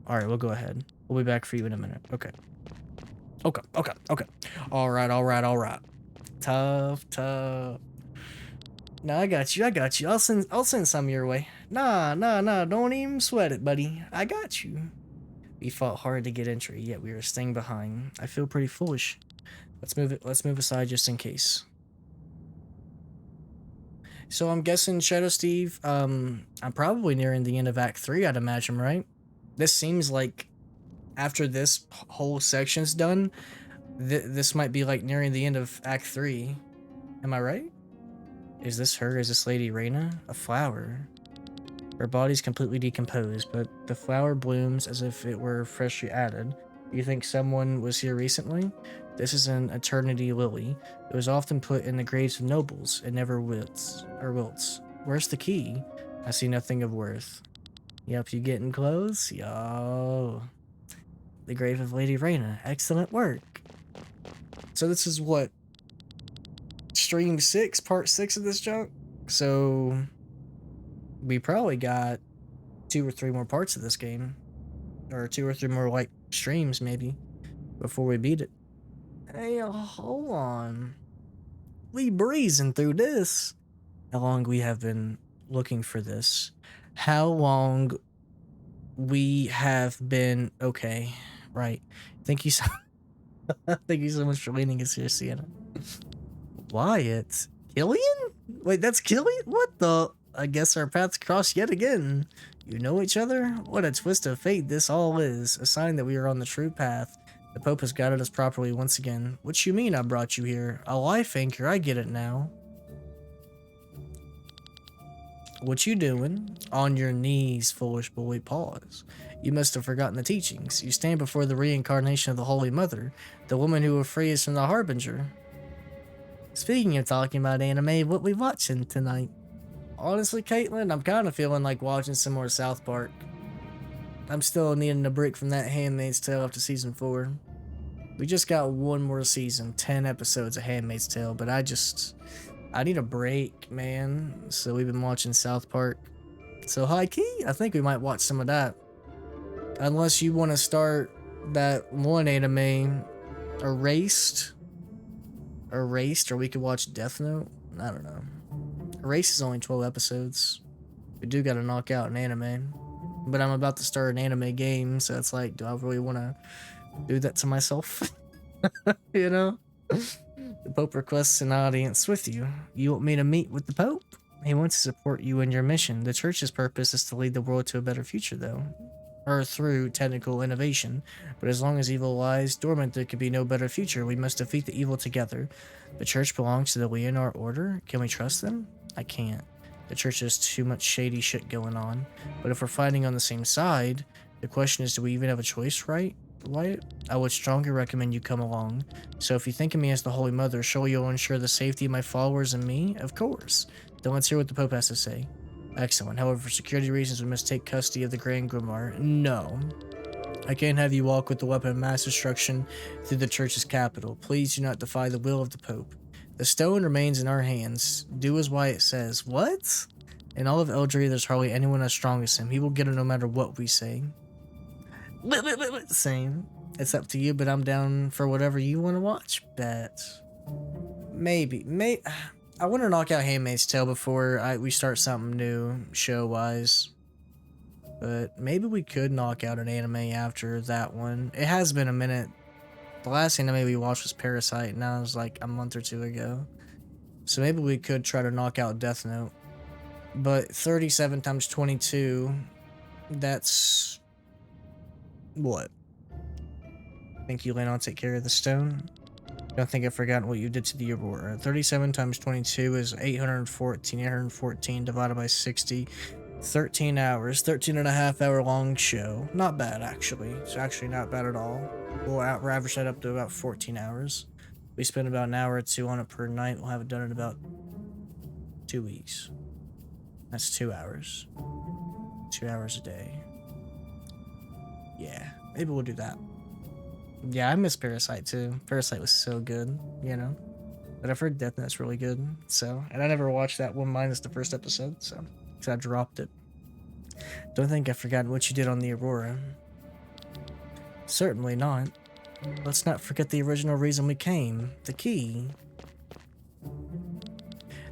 Alright, we'll go ahead. We'll be back for you in a minute. Okay. Okay. Alright. Tough. No, I got you. I'll send some your way. Nah. Don't even sweat it, buddy. I got you. We fought hard to get entry, yet we were staying behind. I feel pretty foolish. Let's move aside just in case. So I'm guessing shadowsteve, I'm probably nearing the end of Act 3, I'd imagine, right? This seems like after this whole section's done, this might be like nearing the end of Act 3. Am I right? Is this her? Is this Lady Reyna? A flower. Her body's completely decomposed, but the flower blooms as if it were freshly added. You think someone was here recently? This is an eternity lily. It was often put in the graves of nobles. It never wilts. Where's the key? I see nothing of worth. Yep, you getting close? Yo. The grave of Lady Reyna. Excellent work. So this is what? Stream 6, part 6 of this junk? So we probably got 2 or 3 more parts of this game. Or 2 or 3 more, like, streams, maybe, before we beat it. Hey, hold on. We breezing through this. How long we have been looking for this. How long we have been... Okay, right. Thank you so... Thank you so much for leading us here, Sienna. Wyatt? Killian? Wait, that's Killian? What the... I guess our paths cross yet again. You know each other? What a twist of fate this all is. A sign that we are on the true path. The Pope has guided us properly once again. What you mean I brought you here? A life anchor, I get it now. What you doing? On your knees, foolish boy, pause. You must have forgotten the teachings. You stand before the reincarnation of the Holy Mother, the woman who will free us from the Harbinger. Speaking of talking about anime, what we watching tonight? Honestly, Caitlin, I'm kind of feeling like watching some more South Park. I'm still needing a break from that Handmaid's Tale after season 4. We just got one more season, 10 episodes of Handmaid's Tale, but I need a break, man. So we've been watching South Park. So high key, I think we might watch some of that. Unless you want to start that one anime, Erased, or we could watch Death Note. I don't know. Erased is only 12 episodes. We do gotta knock out an anime. But I'm about to start an anime game, so it's like, do I really want to do that to myself? You know? The Pope requests an audience with you. You want me to meet with the Pope? He wants to support you in your mission. The church's purpose is to lead the world to a better future, though. Or through technical innovation. But as long as evil lies dormant, there could be no better future. We must defeat the evil together. The church belongs to the Leonard Order. Can we trust them? I can't. The church has too much shady shit going on. But if we're fighting on the same side, the question is, do we even have a choice, right? Wyatt? I would strongly recommend you come along. So if you think of me as the Holy Mother, surely you'll ensure the safety of my followers and me? Of course. Then let's hear what the Pope has to say. Excellent. However, for security reasons, we must take custody of the Grand Grimoire. No. I can't have you walk with the weapon of mass destruction through the church's capital. Please do not defy the will of the Pope. The stone remains in our hands. Do as Wyatt says. What? In all of Eldria, there's hardly anyone as strong as him. He will get it no matter what we say. Same. It's up to you, but I'm down for whatever you want to watch. Bet. Maybe. I want to knock out Handmaid's Tale before we start something new, show-wise. But maybe we could knock out an anime after that one. It has been a minute. The last anime we watched was Parasite, and that was like a month or two ago. So maybe we could try to knock out Death Note. But 37 times 22, that's... what? Think you land on take care of the stone? Don't think I've forgotten what you did to the Aurora. 37 times 22 is 814. 814 divided by 60. 13 hours. 13 and a half hour long show. Not bad, actually. It's actually not bad at all. We'll average that up to about 14 hours. We spend about an hour or two on it per night. We'll have it done in about 2 weeks. That's 2 hours. 2 hours a day. Yeah, maybe we'll do that. Yeah, I miss Parasite too. Parasite was so good, you know. But I've heard Death Note's really good, so. And I never watched that one minus the first episode, so. Because I dropped it. Don't think I've forgotten what you did on the Aurora. Certainly not. Let's not forget the original reason we came. The key.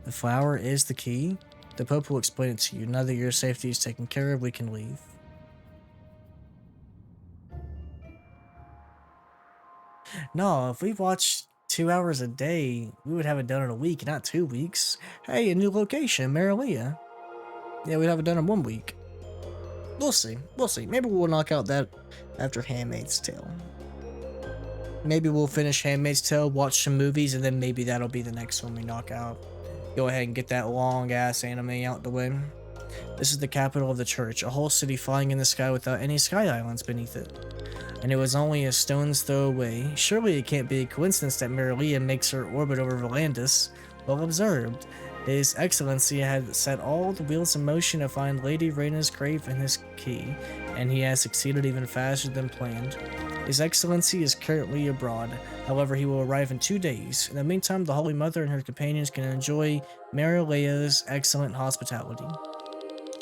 The flower is the key. The Pope will explain it to you. Now that your safety is taken care of, we can leave. No, if we watched 2 hours a day, we would have it done in a week, not 2 weeks. Hey, a new location, Marilia. Yeah, we'd have it done in 1 week. We'll see. We'll see. Maybe we'll knock out that after Handmaid's Tale. Maybe we'll finish Handmaid's Tale, watch some movies, and then maybe that'll be the next one we knock out. Go ahead and get that long-ass anime out the way. This is the capital of the church, a whole city flying in the sky without any sky islands beneath it. And it was only a stone's throw away. Surely it can't be a coincidence that Marilia makes her orbit over Volandis. Well observed. His Excellency had set all the wheels in motion to find Lady Reyna's grave and his key, and he has succeeded even faster than planned. His Excellency is currently abroad, however he will arrive in 2 days. In the meantime, the Holy Mother and her companions can enjoy Marilea's excellent hospitality.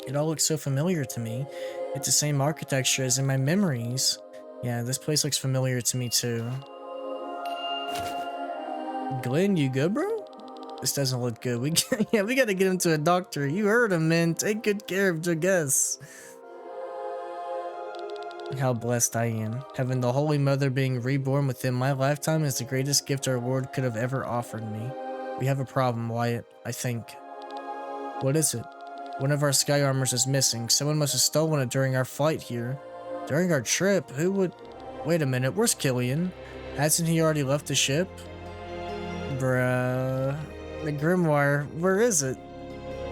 It all looks so familiar to me. It's the same architecture as in my memories. Yeah, this place looks familiar to me too. Glenn, you good, bro? This doesn't look good. We gotta get him to a doctor. You heard him, man. Take good care of your guests. How blessed I am. Having the Holy Mother being reborn within my lifetime is the greatest gift our Lord could have ever offered me. We have a problem, Wyatt, I think. What is it? One of our sky armors is missing. Someone must have stolen it during our flight here. During our trip? Who would... Wait a minute, where's Killian? Hasn't he already left the ship? Bruh... The grimoire, where is it?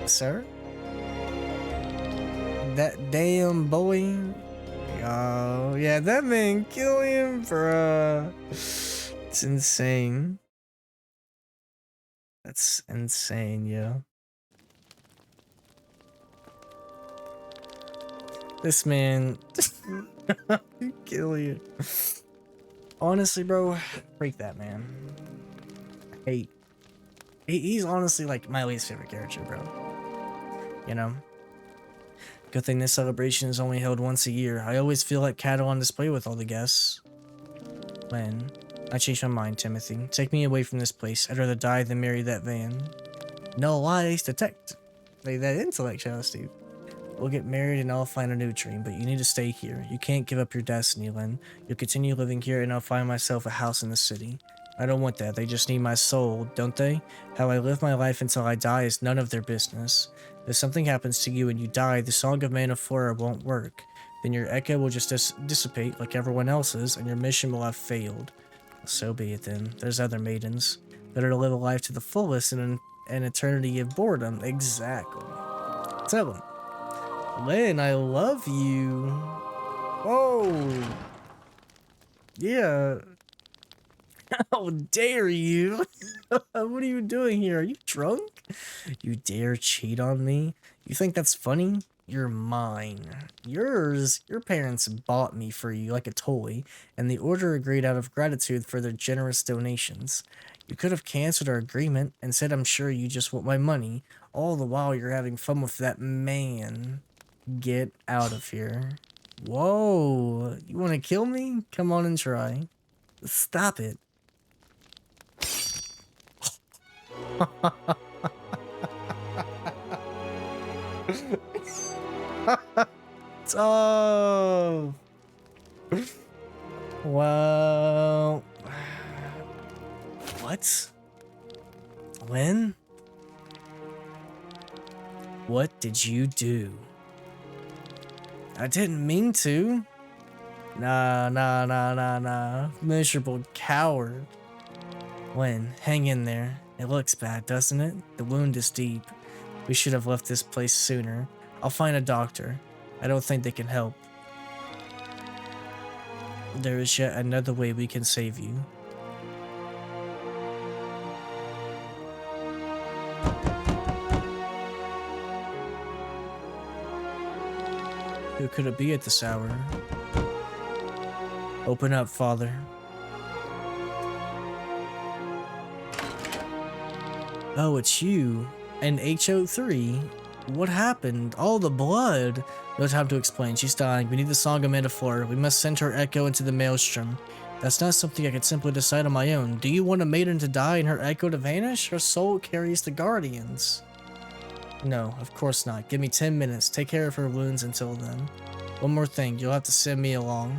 Sir? That damn boy? Oh, yeah, that man Killian, bruh. It's insane. That's insane, yo. This man... Killian. Honestly, bro, freak that man. Hate. He's honestly like my least favorite character, bro. You know? Good thing this celebration is only held once a year. I always feel like cattle on display with all the guests. When? I changed my mind, Timothy. Take me away from this place. I'd rather die than marry that van. No lies detect. Like that intellect, shadowsteve. We'll get married and I'll find a new dream, but you need to stay here. You can't give up your destiny, Lynn. You'll continue living here and I'll find myself a house in the city. I don't want that. They just need my soul, don't they? How I live my life until I die is none of their business. If something happens to you and you die, the Song of Man of Flora won't work. Then your echo will just dissipate like everyone else's and your mission will have failed. So be it then. There's other maidens. Better to live a life to the fullest in an eternity of boredom. Exactly. Tell him. Lynn, I love you. Oh. Yeah. How dare you? What are you doing here? Are you drunk? You dare cheat on me? You think that's funny? You're mine. Yours. Your parents bought me for you like a toy, and the order agreed out of gratitude for their generous donations. You could have canceled our agreement and said I'm sure you just want my money, all the while you're having fun with that man. Get out of here. Whoa. You want to kill me? Come on and try. Stop it. Oh. Well. What? Lynn? What did you do? I didn't mean to. Nah. Miserable coward. Lynn, hang in there. It looks bad, doesn't it? The wound is deep. We should have left this place sooner. I'll find a doctor. I don't think they can help. There is yet another way we can save you. Who could it be at this hour? Open up, Father. Oh, it's you. And HO3. What happened? All the blood. No time to explain. She's dying. We need the Song of Man of Flora. We must send her echo into the maelstrom. That's not something I could simply decide on my own. Do you want a maiden to die and her echo to vanish? Her soul carries the guardians. No, of course not. Give me 10 minutes. Take care of her wounds until then. One more thing. You'll have to send me along.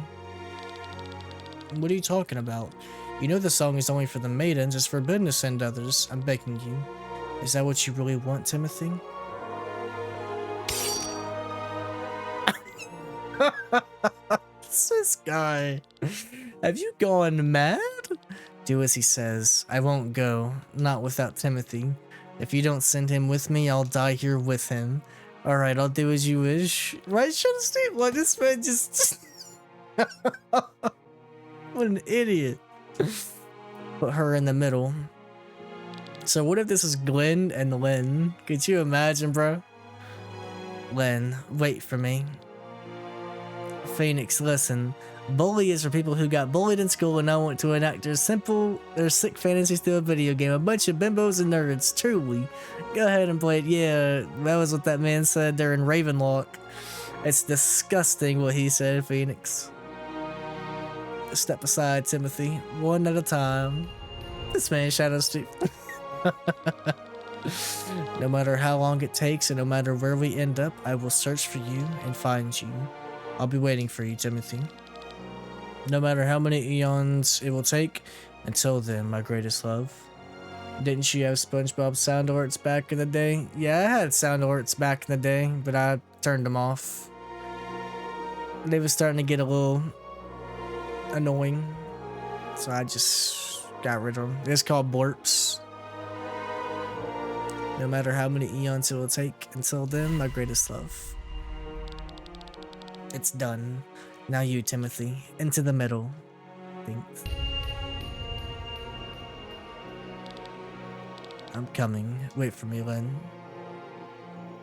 What are you talking about? You know the song is only for the maidens. It's forbidden to send others. I'm begging you. Is that what you really want, Timothy? This guy. Have you gone mad? Do as he says. I won't go. Not without Timothy. If you don't send him with me, I'll die here with him. Alright, I'll do as you wish. Right, shadowsteve? Why this man just... What an idiot. Put her in the middle. So what if this is Glenn and Lynn? Could you imagine, bro? Lynn, wait for me. Phoenix, listen. Bully is for people who got bullied in school and now want to enact their sick fantasies through a video game. A bunch of bimbos and nerds, truly. Go ahead and play it. Yeah, that was what that man said. They're in Ravenlock. It's disgusting what he said, Phoenix. Step aside, Timothy. One at a time. This man shadowsteve. No matter how long it takes and no matter where we end up, I will search for you and find you. I'll be waiting for you, Timothy. No matter how many eons it will take, until then, my greatest love. Didn't you have SpongeBob sound alerts back in the day? Yeah, I had sound alerts back in the day, but I turned them off. They were starting to get a little annoying, so I just got rid of them. It's called blurps. No matter how many eons it will take, until then, my greatest love. It's done. Now you, Timothy, into the middle. Thanks. I'm coming. Wait for me, Len.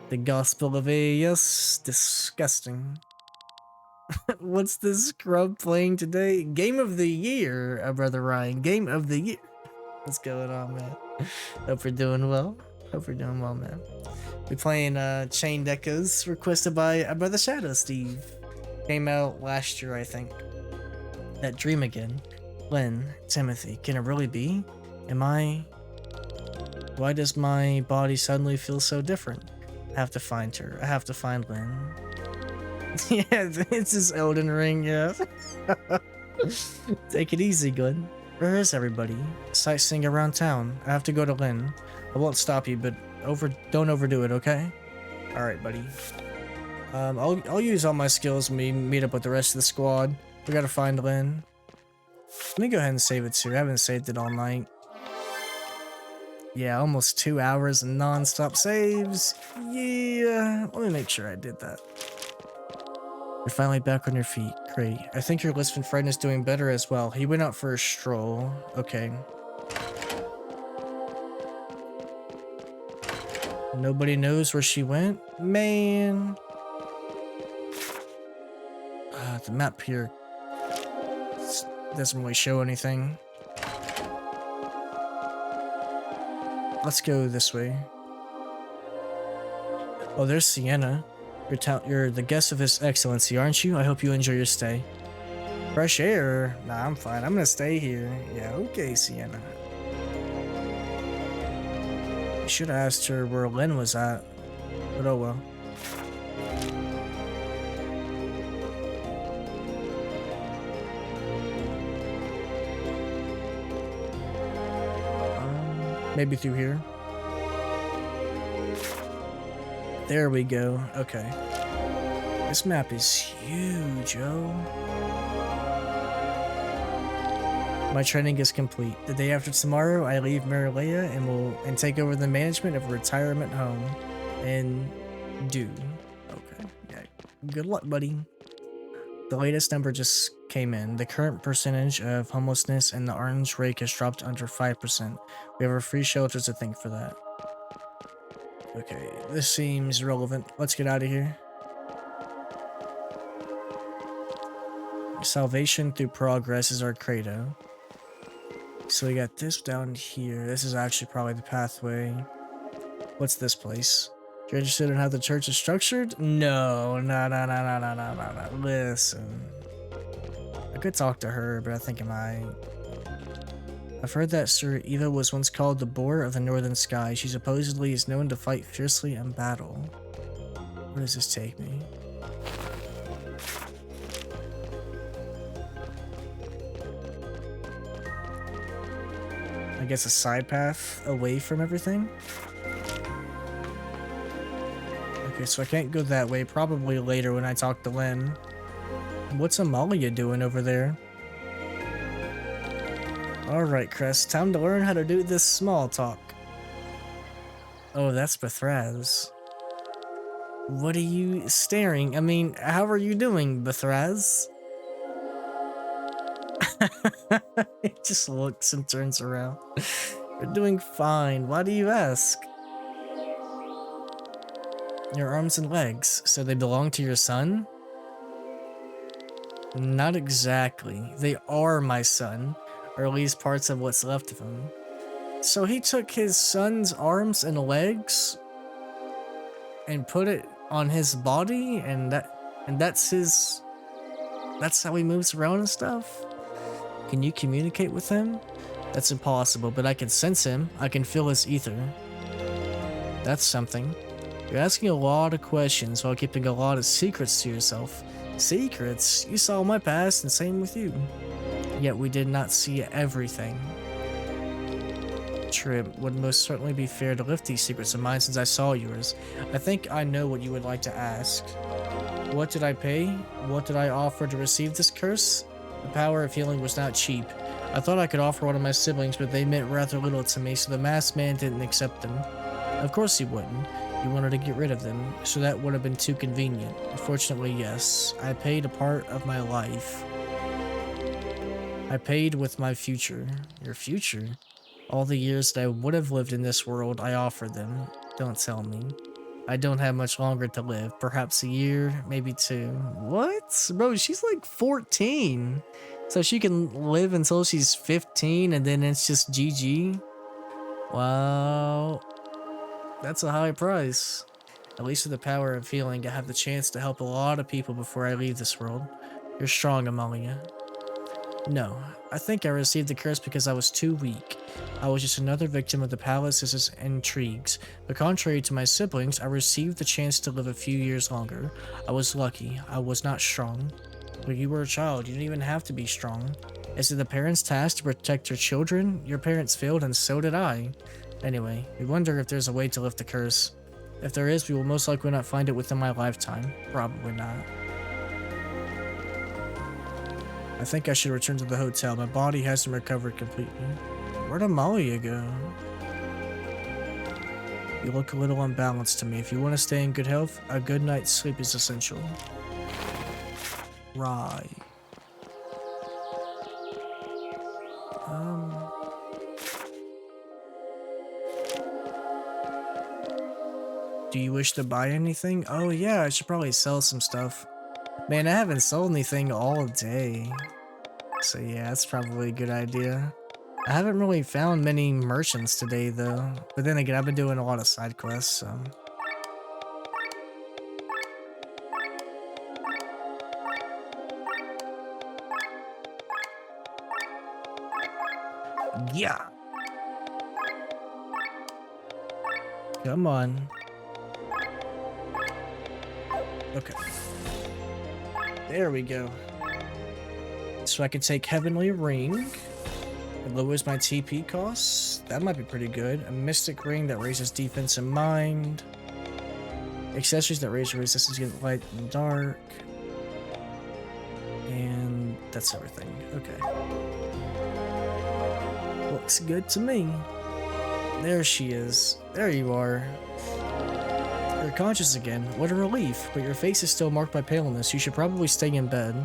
The Gospel of A.S. Disgusting. What's this scrub playing today? Game of the year, brother Ryan. Game of the year. What's going on, man? Hope you're doing well. Hope you're doing well, man. We're playing Chained Echoes, requested by brother shadowsteve. Came out last year, I think. That dream again. Len, Timothy, can it really be? Why does my body suddenly feel so different? I have to find her. I have to find Lynn. Yeah, it's his Elden Ring, yeah. Take it easy, good. Where is everybody? Sightseeing around town. I have to go to Lynn. I won't stop you, but don't overdo it, okay? Alright, buddy. I'll use all my skills when we meet up with the rest of the squad. We gotta find Lynn. Let me go ahead and save it too. I haven't saved it all night. Yeah, almost 2 hours of non-stop saves. Yeah, let me make sure I did that. You're finally back on your feet. Great. I think your Lisbon friend is doing better as well. He went out for a stroll. Okay. Nobody knows where she went? Man. The map here doesn't really show anything. Let's go this way. Oh, there's Sienna. You're the guest of His Excellency, aren't you? I hope you enjoy your stay. Fresh air? Nah, I'm fine. I'm gonna stay here. Yeah, okay, Sienna. I should have asked her where Lynn was at. But oh well. Maybe through here. There we go. Okay. This map is huge, yo. My training is complete. The day after tomorrow, I leave Marilea and take over the management of a retirement home. And do. Okay. Yeah. Good luck, buddy. The latest number just came in. The current percentage of homelessness in the orange rake has dropped under 5%. We have our free shelters to thank for that. Okay, this seems relevant. Let's get out of here. Salvation through progress is our credo. So we got this down here. This is actually probably the pathway. What's this place? You're interested in how the church is structured? No. Listen. I could talk to her, but I think I might. I've heard that Sir Eva was once called the Boar of the Northern Sky. She supposedly is known to fight fiercely in battle. Where does this take me? I guess a side path away from everything? Okay, so I can't go that way. Probably later when I talk to Lynn. What's Amalia doing over there? Alright, Crest. Time to learn how to do this small talk. Oh, that's Bethraz. What are you staring? I mean, how are you doing, Bethraz? He just looks and turns around. You're doing fine. Why do you ask? Your arms and legs, so they belong to your son? Not exactly. They are my son, or at least parts of what's left of him. So he took his son's arms and legs and put it on his body, and that's how he moves around and stuff? Can you communicate with him? That's impossible, but I can sense him. I can feel his ether. That's something. You're asking a lot of questions while keeping a lot of secrets to yourself. Secrets? You saw my past, and same with you. Yet we did not see everything. trip would most certainly be fair to lift these secrets of mine since I saw yours. I think I know what you would like to ask. What did I pay? What did I offer to receive this curse? The power of healing was not cheap. I thought I could offer one of my siblings, but they meant rather little to me, so the masked man didn't accept them. Of course he wouldn't. He wanted to get rid of them, so that would have been too convenient. Unfortunately, yes. I paid a part of my life. I paid with my future. Your future? All the years that I would have lived in this world, I offered them. Don't tell me. I don't have much longer to live. Perhaps a year, maybe 2. What? Bro, she's like 14. So she can live until she's 15 and then it's just GG? Wow. That's a high price. At least with the power of healing, I have the chance to help a lot of people before I leave this world. You're strong, Amalia. No, I think I received the curse because I was too weak. I was just another victim of the palace's intrigues, but contrary to my siblings, I received the chance to live a few years longer. I was lucky. I was not strong. But you were a child. You didn't even have to be strong. Is it the parents' task to protect their children? Your parents failed and so did I. Anyway, we wonder if there's a way to lift the curse. If there is, we will most likely not find it within my lifetime. Probably not. I think I should return to the hotel. My body hasn't recovered completely. Where'd Amalia go? You look a little unbalanced to me. If you want to stay in good health, a good night's sleep is essential. Right. Do you wish to buy anything? Oh yeah, I should probably sell some stuff. Man, I haven't sold anything all day. So yeah, that's probably a good idea. I haven't really found many merchants today though. But then again, I've been doing a lot of side quests, so. Yeah. Come on. Okay. There we go. So I can take Heavenly Ring. It lowers my TP costs. That might be pretty good. A Mystic Ring that raises defense and mind. Accessories that raise your resistance against light and dark. And that's everything. Okay. Looks good to me. There she is. There you are. You're conscious again. What a relief. But your face is still marked by paleness. You should probably stay in bed.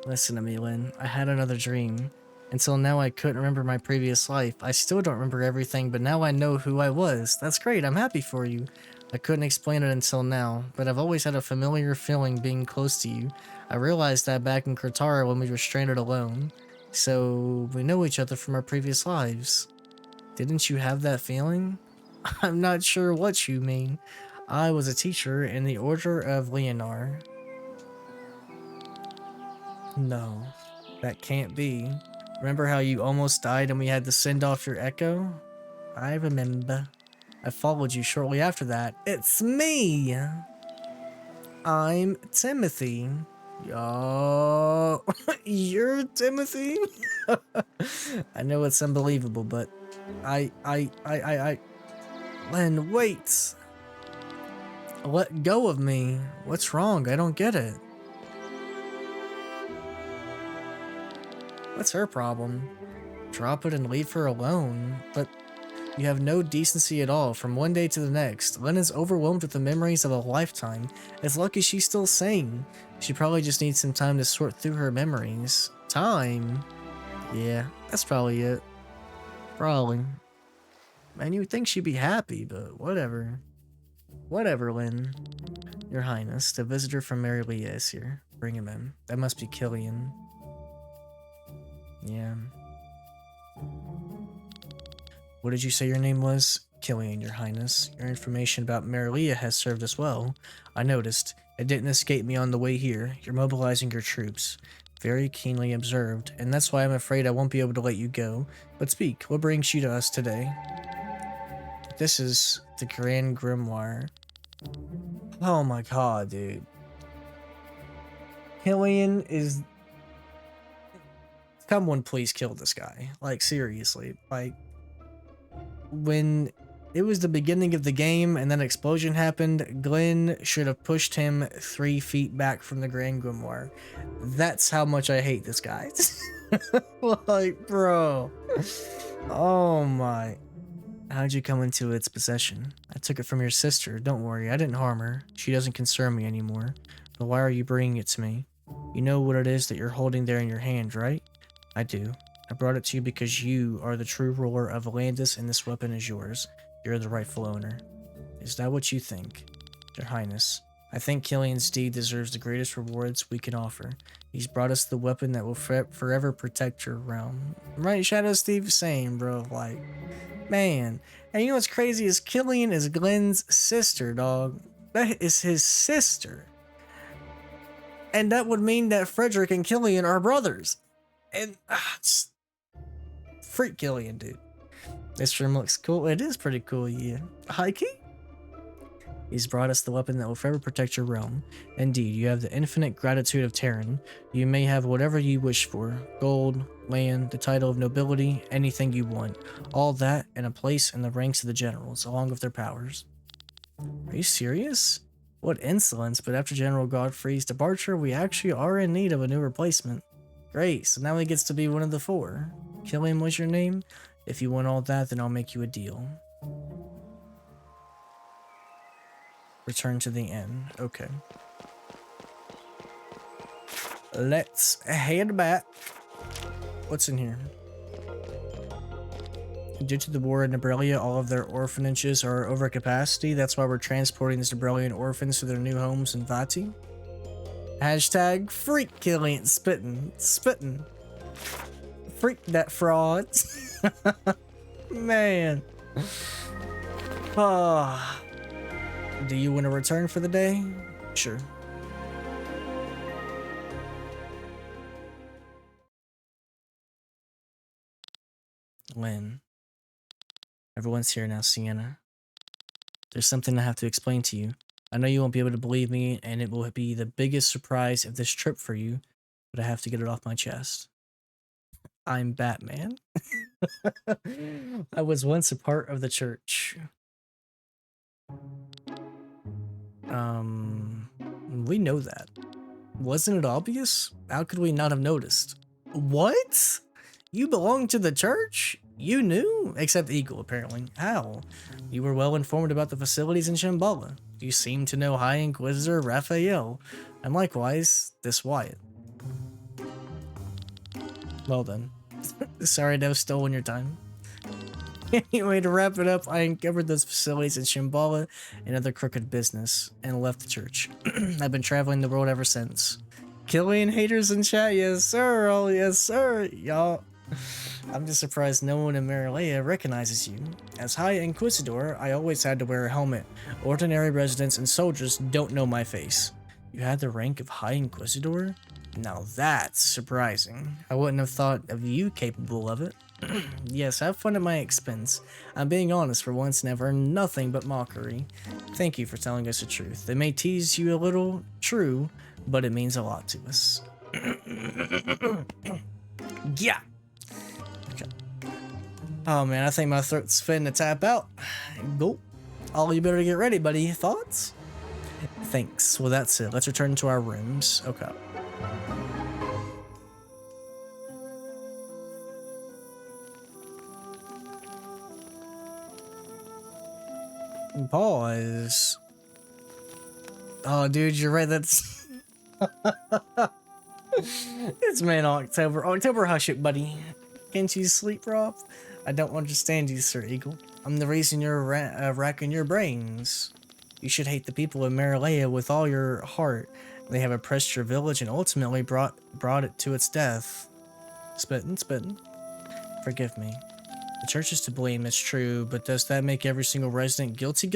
Listen to me, Lynn. I had another dream. Until now, I couldn't remember my previous life. I still don't remember everything, but now I know who I was. That's great. I'm happy for you. I couldn't explain it until now, but I've always had a familiar feeling being close to you. I realized that back in Kratara when we were stranded alone. So, we know each other from our previous lives. Didn't you have that feeling? I'm not sure what you mean. I was a teacher in the Order of Leonar. No, that can't be. Remember how you almost died and we had to send off your echo? I remember. I followed you shortly after that. It's me! I'm Timothy. Yo, you're Timothy? I know it's unbelievable, but Len, wait. Let go of me. What's wrong? I don't get it. What's her problem? Drop it and leave her alone. But you have no decency at all from one day to the next. Len is overwhelmed with the memories of a lifetime. It's lucky she's still sane. She probably just needs some time to sort through her memories. Time? Yeah, that's probably it. Probably. Man, you would think she'd be happy, but whatever. Whatever, Lynn. Your Highness, the visitor from Mary Leah is here. Bring him in. That must be Killian. Yeah. What did you say your name was? Killian, Your Highness. Your information about Marilia has served us well. I noticed. It didn't escape me on the way here. You're mobilizing your troops. Very keenly observed, and that's why I'm afraid I won't be able to let you go. But speak, what brings you to us today? This is the Grand Grimoire. Oh my god, dude. Killian is... Someone please kill this guy. Like, seriously. Like, when it was the beginning of the game and that explosion happened, Glenn should have pushed him 3 feet back from the Grand Grimoire. That's how much I hate this guy. Like, bro. Oh my. How'd you come into its possession? I took it from your sister. Don't worry, I didn't harm her. She doesn't concern me anymore. But why are you bringing it to me? You know what it is that you're holding there in your hand, right? I do. I brought it to you because you are the true ruler of Atlantis and this weapon is yours. You're the rightful owner. Is that what you think? Your Highness, I think Killian's deed deserves the greatest rewards we can offer. He's brought us the weapon that will forever protect your realm. Right, shadowsteve? Same, bro. Like, man. And you know what's crazy is Killian is Glenn's sister, dog. That is his sister. And that would mean that Frederick and Killian are brothers. And freak Killian, dude. This room looks cool. It is pretty cool, yeah. High key? He's brought us the weapon that will forever protect your realm. Indeed, you have the infinite gratitude of Terran. You may have whatever you wish for. Gold, land, the title of nobility, anything you want. All that and a place in the ranks of the generals, along with their powers. Are you serious? What insolence, but after General Godfrey's departure, we actually are in need of a new replacement. Great, so now he gets to be one of the 4. Killian was your name? If you want all that, then I'll make you a deal. Return to the inn. Okay. Let's head back. What's in here? Due to the war in Nebrelia, all of their orphanages are over capacity. That's why we're transporting the Nebrelian orphans to their new homes in Vati. Hashtag freak Killian. Spitting. Freak that fraud. Man. Ah. Do you want to return for the day? Sure. Lynn. Everyone's here now, Sienna. There's something I have to explain to you. I know you won't be able to believe me, and it will be the biggest surprise of this trip for you, but I have to get it off my chest. I'm Batman. I was once a part of the church. We know that. Wasn't it obvious? How could we not have noticed? What? You belong to the church? You knew? Except Eagle, apparently. How? You were well informed about the facilities in Shambhala. You seem to know High Inquisitor Raphael, and likewise, this Wyatt. Well then. Sorry to have stolen your time. Anyway, to wrap it up, I uncovered those facilities in Shambhala and other crooked business, and left the church. I've been traveling the world ever since. Killian haters in chat, yes sir, oh yes sir, y'all. I'm just surprised no one in Marilea recognizes you. As High Inquisitor, I always had to wear a helmet. Ordinary residents and soldiers don't know my face. You had the rank of High Inquisitor? Now that's surprising. I wouldn't have thought of you capable of it. Yes, have fun at my expense. I'm being honest for once and have earned nothing but mockery. Thank you for telling us the truth. It may tease you a little, true, but it means a lot to us. Yeah. Okay. Oh man, I think my throat's fitting to tap out. Go. All you better get ready, buddy. Thoughts? Thanks. Well, that's it. Let's return to our rooms. Okay. Pause. Oh, dude, you're right. That's it's man October. October, hush it, buddy. Can't you sleep, Rob? I don't understand you, Sir Eagle. I'm the reason you're racking your brains. You should hate the people of Marilea with all your heart. They have oppressed your village and ultimately brought it to its death. Spittin'. Forgive me. The church is to blame, it's true, but does that make every single resident guilty?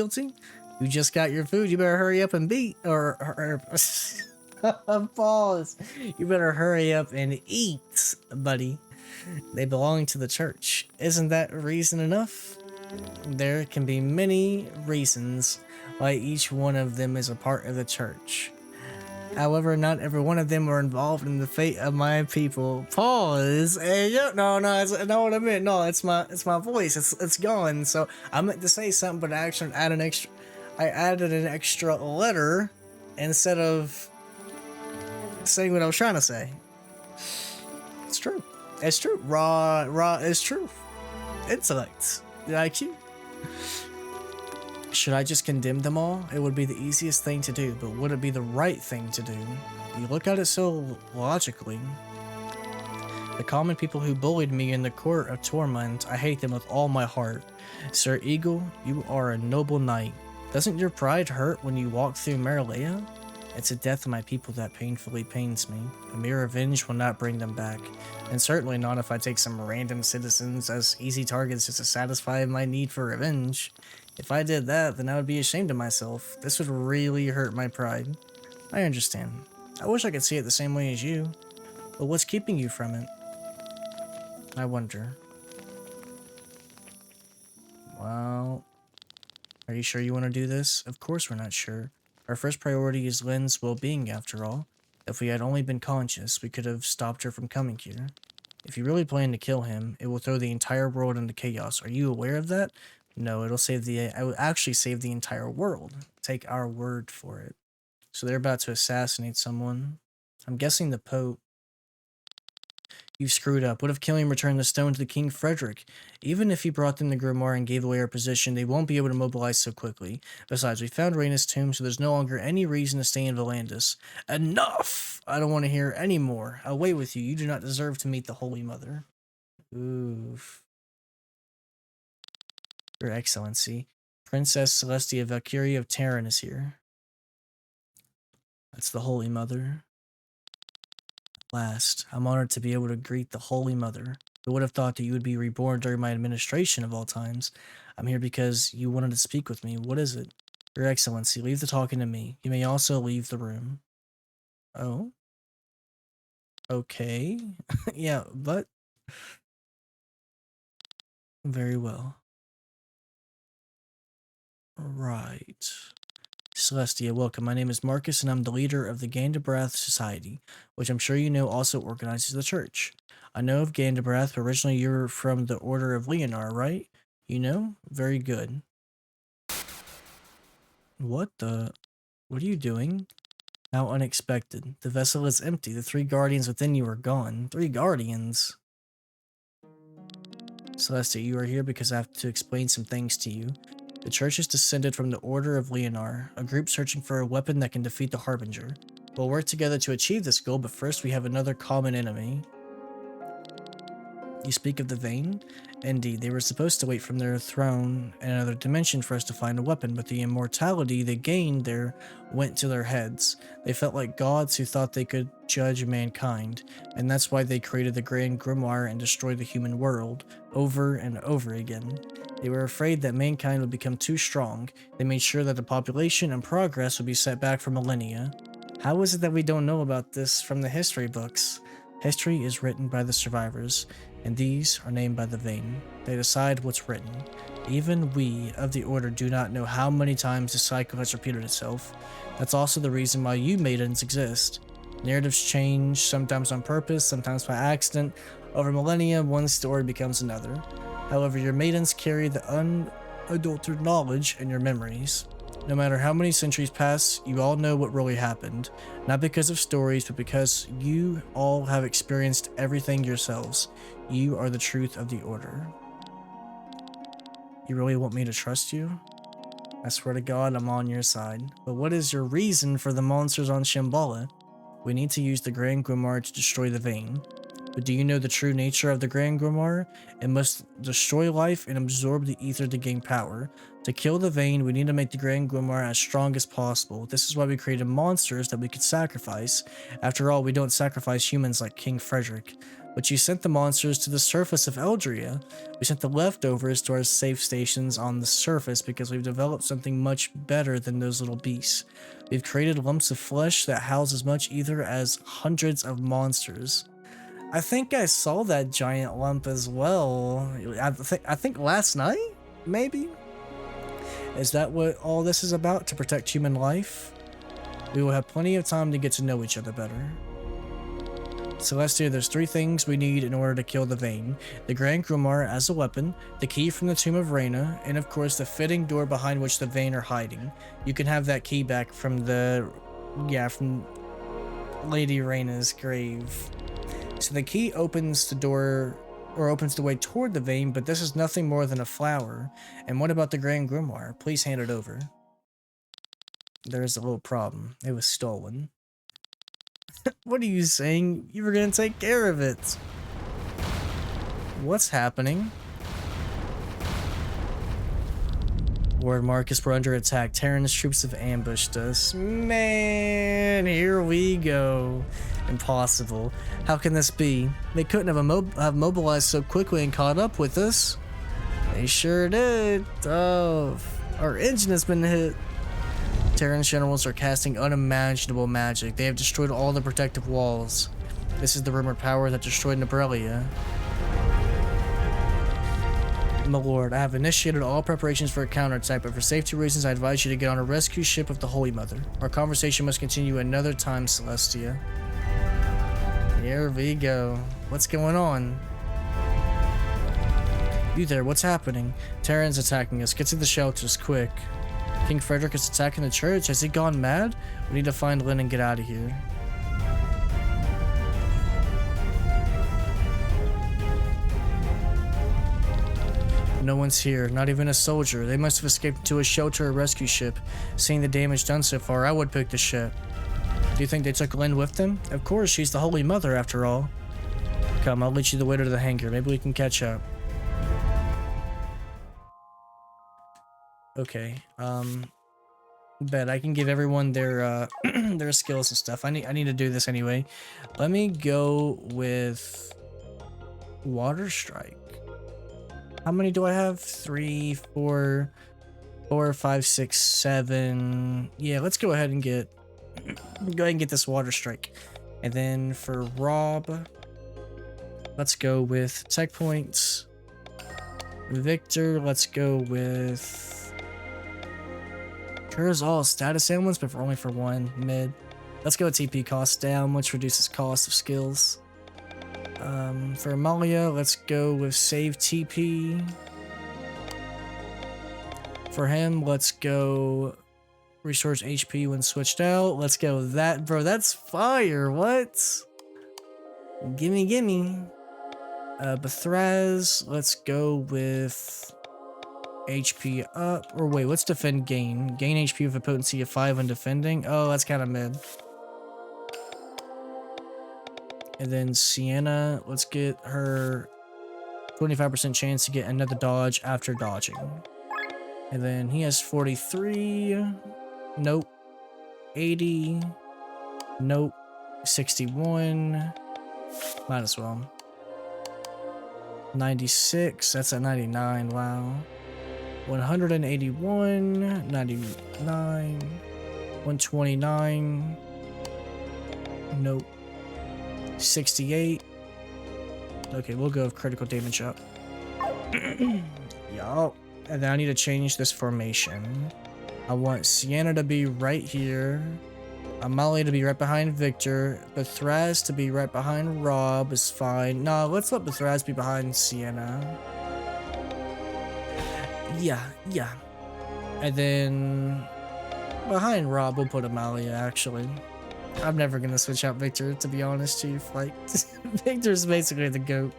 You just got your food, you better hurry up and pause. You better hurry up and eat, buddy. They belong to the church. Isn't that reason enough? There can be many reasons why each one of them is a part of the church. However, not every one of them were involved in the fate of my people. Pause. And no, it's know what I meant. No, it's my voice. It's gone. So I meant to say something, but I actually I added an extra letter instead of saying what I was trying to say. It's true. It's true. Raw is true. Intellect. The IQ. Should I just condemn them all? It would be the easiest thing to do, but would it be the right thing to do? You look at it so logically. The common people who bullied me in the court of torment, I hate them with all my heart. Sir Eagle, you are a noble knight. Doesn't your pride hurt when you walk through Marilea? It's the death of my people that painfully pains me. A mere revenge will not bring them back, and certainly not if I take some random citizens as easy targets just to satisfy my need for revenge. If I did that, then I would be ashamed of myself. This would really hurt my pride. I understand. I wish I could see it the same way as you, but what's keeping you from it? I wonder. Well, are you sure you want to do this? Of course we're not sure. Our first priority is Lynn's well-being, after all. If we had only been conscious, we could have stopped her from coming here. If you really plan to kill him, it will throw the entire world into chaos. Are you aware of that? No, I will actually save the entire world. Take our word for it. So they're about to assassinate someone. I'm guessing the Pope. You've screwed up. What if killing returned the stone to King Frederick? Even if he brought them the grimoire and gave away our position, they won't be able to mobilize so quickly. Besides, we found Rhaenys' tomb, so there's no longer any reason to stay in Volandis. Enough! I don't want to hear any more. Away with you. You do not deserve to meet the Holy Mother. Oof. Your Excellency, Princess Celestia Valkyria of Terran is here. That's the Holy Mother. At last, I'm honored to be able to greet the Holy Mother. Who would have thought that you would be reborn during my administration of all times? I'm here because you wanted to speak with me. What is it? Your Excellency, leave the talking to me. You may also leave the room. Oh? Okay. Yeah, but... Very well. Right. Celestia, welcome. My name is Marcus, and I'm the leader of the Gandabrath Society, which I'm sure you know also organizes the church. I know of Gandabrath, but originally you're from the Order of Leonar, right? You know? Very good. What are you doing? How unexpected. The vessel is empty. The 3 guardians within you are gone. 3 guardians? Celestia, you are here because I have to explain some things to you. The church is descended from the Order of Leonar, a group searching for a weapon that can defeat the Harbinger. We'll work together to achieve this goal, but first we have another common enemy. You speak of the Vane? Indeed, they were supposed to wait from their throne in another dimension for us to find a weapon, but the immortality they gained there went to their heads. They felt like gods who thought they could judge mankind, and that's why they created the Grand Grimoire and destroyed the human world, over and over again. They were afraid that mankind would become too strong. They made sure that the population and progress would be set back for millennia. How is it that we don't know about this from the history books? History is written by the survivors, and these are named by the Vane. They decide what's written. Even we of the Order do not know how many times the cycle has repeated itself. That's also the reason why you maidens exist. Narratives change, sometimes on purpose, sometimes by accident. Over millennia, one story becomes another. However, your maidens carry the unadulterated knowledge in your memories. No matter how many centuries pass, you all know what really happened. Not because of stories, but because you all have experienced everything yourselves. You are the truth of the Order. You really want me to trust you? I swear to God, I'm on your side. But what is your reason for the monsters on Shambhala? We need to use the Grand Grimoire to destroy the Vane. But do you know the true nature of the Grand Grimoire? It must destroy life and absorb the ether to gain power. To kill the Vane, we need to make the Grand Grimoire as strong as possible. This is why we created monsters that we could sacrifice. After all, we don't sacrifice humans like King Frederick. But you sent the monsters to the surface of Eldria. We sent the leftovers to our safe stations on the surface because we've developed something much better than those little beasts. We've created lumps of flesh that house as much ether as hundreds of monsters. I think I saw that giant lump as well. I think last night, maybe? Is that what all this is about? To protect human life? We will have plenty of time to get to know each other better. Celestia, there's 3 things we need in order to kill the Vayne. The Grand Grimoire as a weapon, the key from the Tomb of Reyna, and of course the fitting door behind which the Vayne are hiding. You can have that key back from from Lady Reyna's grave. So the key opens the door, or opens the way toward the Vayne, but this is nothing more than a flower. And what about the Grand Grimoire? Please hand it over. There is a little problem. It was stolen. What are you saying? You were gonna take care of it. What's happening? Lord Marcus, we're under attack. Terran's troops have ambushed us. Man, here we go. Impossible. How can this be? They couldn't have mobilized so quickly and caught up with us. They sure did. Oh, our engine has been hit. Terran's generals are casting unimaginable magic. They have destroyed all the protective walls. This is the rumored power that destroyed Nebralia. My lord, I have initiated all preparations for a counterattack, but for safety reasons I advise you to get on a rescue ship of the Holy Mother. Our conversation must continue another time, Celestia. Here we go. What's going on? You there, what's happening? Terran's attacking us. Get to the shelters, quick. King Frederick is attacking the church. Has he gone mad? We need to find Lynn and get out of here. No one's here, not even a soldier. They must have escaped to a shelter or rescue ship. Seeing the damage done so far, I would pick the ship. Do you think they took Lynn with them? Of course, she's the Holy Mother after all. Come, I'll lead you the way to the hangar. Maybe we can catch up. Okay, bet I can give everyone their their skills and stuff. I need to do this anyway. Let me go with Water Strike. How many do I have? 3, 4, 5, 6, 7. Yeah, let's go ahead and get this Water Strike. And then for Rob, let's go with Tech Points. Victor, let's go with Cures all status ailments, but only for 1 mid. Let's go with TP cost down, which reduces cost of skills. For Amalia, let's go with save TP. For him, let's go restores HP when switched out. Let's go with that, bro. That's fire. What? Gimme. Bethraz, let's go with HP up. Or wait, what's defend gain? Gain HP with a potency of 5 when defending. Oh, that's kind of mid. And then Sienna, let's get her 25% chance to get another dodge after dodging. And then he has 43. Nope. 80. Nope. 61. Might as well. 96. That's at 99. Wow. 181. 99. 129. Nope. 68. Okay, we'll go with critical damage up. Yup. And then I need to change this formation. I want Sienna to be right here. Amalia to be right behind Victor. Bethraz to be right behind Rob is fine. No, let's let Bethraz be behind Sienna. Yeah. And then behind Rob, we'll put Amalia, actually. I'm never gonna switch out Victor, to be honest, Chief. Like, Victor's basically the GOAT.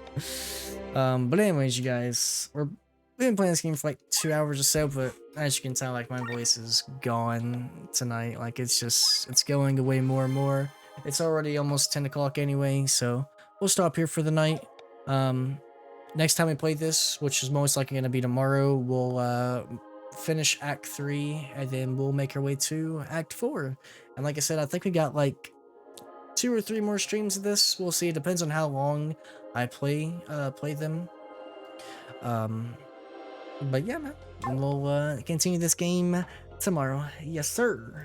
But anyways, you guys, we've been playing this game for like 2 hours or so, but as you can tell, like, my voice is gone tonight. Like, it's going away more and more. It's already almost 10 o'clock anyway, so we'll stop here for the night. Next time we play this, which is most likely gonna be tomorrow, we'll finish Act 3, and then we'll make our way to Act 4. And like I said, I think we got like 2 or 3 more streams of this. We'll see. It depends on how long I play them. But yeah, man, we'll continue this game tomorrow. Yes, sir.